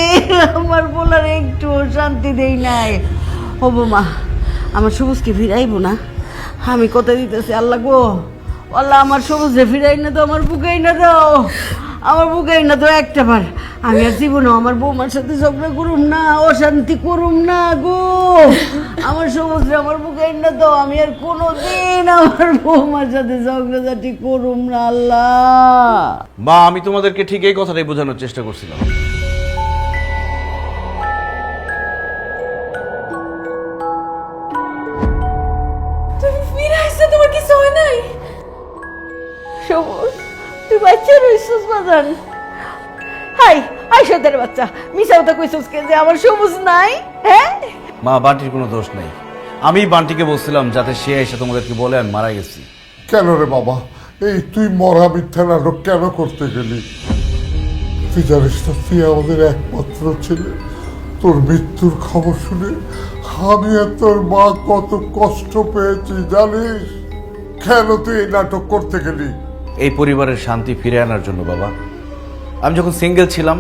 আমার বলার একটু শান্তি দেই নাই। হবো মা, আমার সবুজকে ফিরাইবো না, আমি কথা দিতেছি। আল্লাহ গো আল্লাহ, আমার সবুজে ফিরাই না তো, আমার বুকেই না দাও, আমার বুকেই না তো একটা বার। আমি আর জীবনে আমার বৌমার সাথে ঝগড়া করুম না, অশান্তি করুম না গো। আমার সবুজে আমার বুকেই না দাও, আমি আর কোনোদিন আমার বৌমার সাথে ঝগড়াঝাটি করুম না। আল্লাহ মা, আমি তোমাদেরকে ঠিক এই কথাটাই বোঝানোর চেষ্টা করছিলাম। তুমি ফিরে আসছো, তোমার কিছু হয় নাই? সবুজ, তুই বাচ্চা রইছিস বাজান? হাই আইসাদের বাচ্চা, মিছা কথা কইছিস কে যে আমার সবুজ নাই? হ্যাঁ মা, বান্টির কোনো দোষ নেই। আমি বান্টিকে বলছিলাম যাতে সে এসে তোমাদেরকে বলে আমি মারা গেছি। কেন রে বাবা, এই তুই মরা মিথ্যা নাটক কেন করতে গেলি? তুই জানিস না, তুই আমাদের একমাত্র ছেলে। তোর মৃত্যুর খবর শুনে আমি আর তোর মা কত কষ্ট পেয়েছি জানিস? কেন তুই এই নাটক করতে গেলি? এই পরিবারের শান্তি ফিরে আনার জন্য বাবা। আমি যখন সিঙ্গেল ছিলাম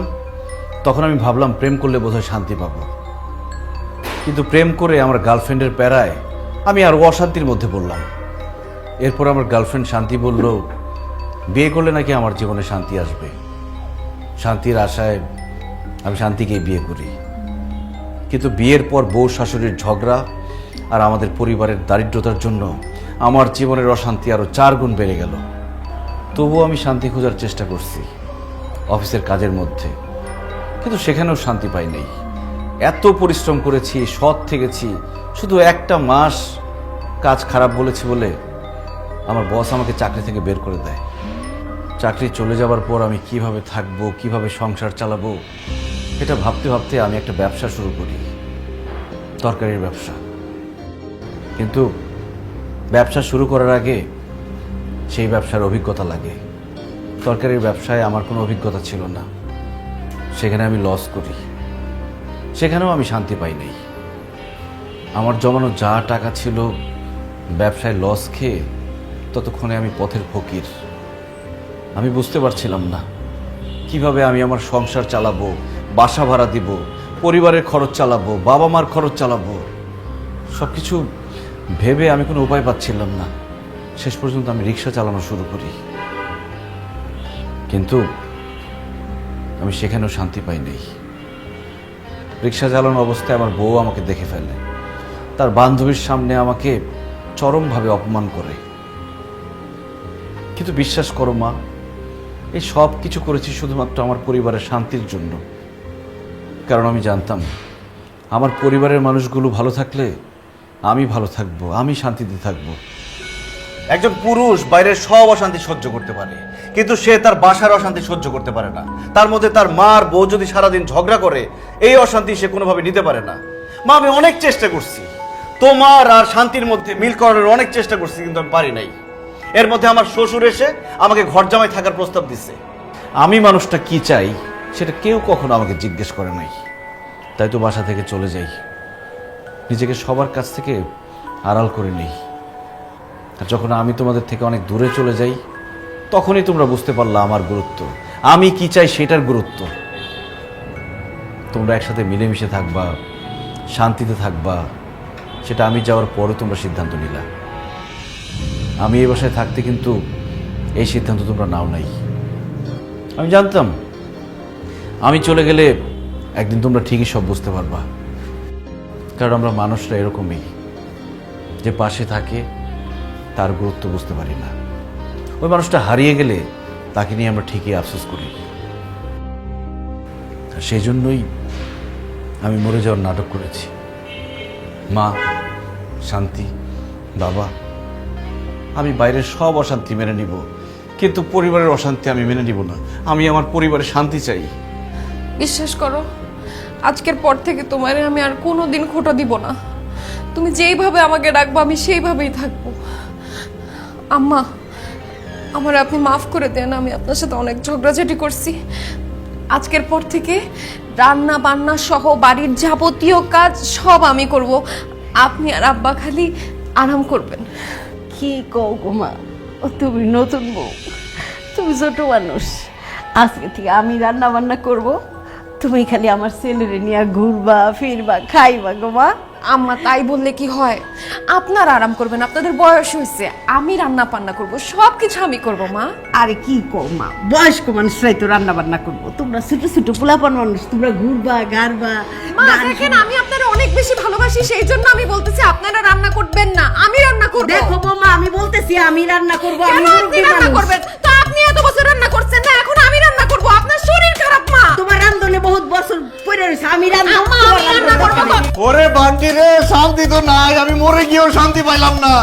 তখন আমি ভাবলাম প্রেম করলে বোধহয় শান্তি পাবো, কিন্তু প্রেম করে আমার গার্লফ্রেন্ডের প্যারায় আমি আর অশান্তির মধ্যে পড়লাম। এরপর আমার গার্লফ্রেন্ড শান্তি বলল বিয়ে করলে নাকি আমার জীবনে শান্তি আসবে। শান্তির আশায় আমি শান্তিকেই বিয়ে করি, কিন্তু বিয়ের পর বউ শাশুড়ির ঝগড়া আর আমাদের পরিবারের দারিদ্রতার জন্য আমার জীবনের অশান্তি আরো 4 গুণ বেড়ে গেল। তবুও আমি শান্তি খোঁজার চেষ্টা করছি অফিসের কাজের মধ্যে, কিন্তু সেখানেও শান্তি পাই নাই। এত পরিশ্রম করেছি, সৎ থেকেছি, শুধু একটা মাস কাজ খারাপ বলেছি বলে আমার বস আমাকে চাকরি থেকে বের করে দেয়। চাকরি চলে যাবার পর আমি কিভাবে থাকবো, কিভাবে সংসার চালাবো, এটা ভাবতে ভাবতে আমি একটা ব্যবসা শুরু করি, তরকারির ব্যবসা। কিন্তু ব্যবসা শুরু করার আগে সেই ব্যবসার অভিজ্ঞতা লাগে। তরকারির ব্যবসায় আমার কোনো অভিজ্ঞতা ছিল না, সেখানে আমি লস করি, সেখানেও আমি শান্তি পাই নাই। আমার জমানো যা টাকা ছিল ব্যবসায় লস খেয়ে ততক্ষণে আমি পথের ফকির। আমি বুঝতে পারছিলাম না কিভাবে আমি আমার সংসার চালাবো, বাসা ভাড়া দিব, পরিবারের খরচ চালাবো, বাবা মার খরচ চালাবো। সব কিছু ভেবে আমি কোনো উপায় পাচ্ছিলাম না। শেষ পর্যন্ত আমি রিক্সা চালানো শুরু করি, কিন্তু আমি সেখানেও শান্তি পাই নাই। রিক্সা চালানো অবস্থায় আমার বউ আমাকে দেখে ফেলে, তার বান্ধবীর সামনে আমাকে চরমভাবে অপমান করে। কিন্তু বিশ্বাস করো মা, এই সব কিছু করেছি শুধুমাত্র আমার পরিবারের শান্তির জন্য। কারণ আমি জানতাম আমার পরিবারের মানুষগুলো ভালো থাকলে আমি ভালো থাকবো, আমি শান্তিতে থাকবো। একজন পুরুষ বাইরের সব অশান্তি সহ্য করতে পারে, কিন্তু সে তার বাসার অশান্তি সহ্য করতে পারে না। তার মধ্যে তার মা আর বউ যদি সারাদিন ঝগড়া করে, এই অশান্তি সে কোনোভাবে নিতে পারে না। মা, আমি অনেক চেষ্টা করছি তোমার আর শান্তির মধ্যে মিল করার, অনেক চেষ্টা করছি, কিন্তু আমি পারি নাই। এর মধ্যে আমার শ্বশুর এসে আমাকে ঘর জামাই থাকার প্রস্তাব দিছে। আমি মানুষটা কি চাই সেটা কেউ কখনো আমাকে জিজ্ঞেস করে নাই। তাই তো বাসা থেকে চলে যাই, নিজেকে সবার কাছ থেকে আড়াল করে নেই। আর যখন আমি তোমাদের থেকে অনেক দূরে চলে যাই, তখনই তোমরা বুঝতে পারলা আমার গুরুত্ব, আমি কি চাই সেটার গুরুত্ব। তোমরা একসাথে মিলেমিশে থাকবা, শান্তিতে থাকবা, সেটা আমি যাওয়ার পরে তোমরা সিদ্ধান্ত নিলা। আমি এই বাসায় থাকতে কিন্তু এই সিদ্ধান্ত তোমরা নাও নাই। আমি জানতাম আমি চলে গেলে একদিন তোমরা ঠিকই সব বুঝতে পারবা। কারণ আমরা মানুষরা এরকমই, যে পাশে থাকে তার গুরুত্ব বুঝতে পারি না। ওই মানুষটা হারিয়ে গেলে তাকে নিয়ে আমরা ঠিকই আফসোস করি। আর সেই জন্যই আমি মরে যাওয়ার নাটক করেছি। মা, শান্তি, বাবা, আমি বাইরের সব অশান্তি মেনে নিব, কিন্তু পরিবারের অশান্তি আমি মেনে নিব না। আমি আমার পরিবারের শান্তি চাই। বিশ্বাস করো, আজকের পর থেকে তোমারে আমি আর কোনোদিন খোঁটা দিব না। তুমি যেইভাবে আমাকে ডাকবো আমি সেইভাবেই থাকবো। আম্মা, আমার আপনি মাফ করে দেন, আমি আপনার সাথে অনেক ঝগড়াঝাটি করছি। আজকের পর থেকে রান্না বান্না সহ বাড়ির যাবতীয় কাজ সব আমি করব, আপনি আর আব্বা খালি আরাম করবেন। কি কও গো মা, ও তুমি নতুন বউ, তুমি ছোট মানুষ। আজকে থেকে আমি রান্না বান্না করব, তুমি খালি আমার ছেলেরে নিয়ে ঘুরবা ফিরবা খাইবা গো মা। আম্মা, তাই বললে কি হয়? আপনারা আরাম করবেন, আপনাদের বয়স হয়েছে, আমি রান্না বান্না করব, সব কিছু আমি করব মা। আরে কি কও মা, বয়স্ক মানুষরাই তো রান্না বান্না করবো, তোমরা ছোট ছোট পোলাপান মানুষ, তোমরা ঘুরবা গারবা। মা দেখেন, আমি আপনারা অনেক বেশি ভালোবাসি, সেই জন্য আমি বলতেছি আপনারা রান্না করবেন না, আমি রান্না করব। দেখো বৌমা, আমি বলতেছি আমি রান্না করবো। কেন আপনি রান্না করবেন? তো আপনি এত বছর রান্না করছেন না, এখন আমি রান্না করব। আপনার শরীর খারাপ মা। তোমার রান্ধনে বহুত বছর পরে রয়েছে, আমি রান্না করব। ওরে বান্টি রে, শান্তি তো নাই, আমি মরে গিয়েও শান্তি পাইলাম না।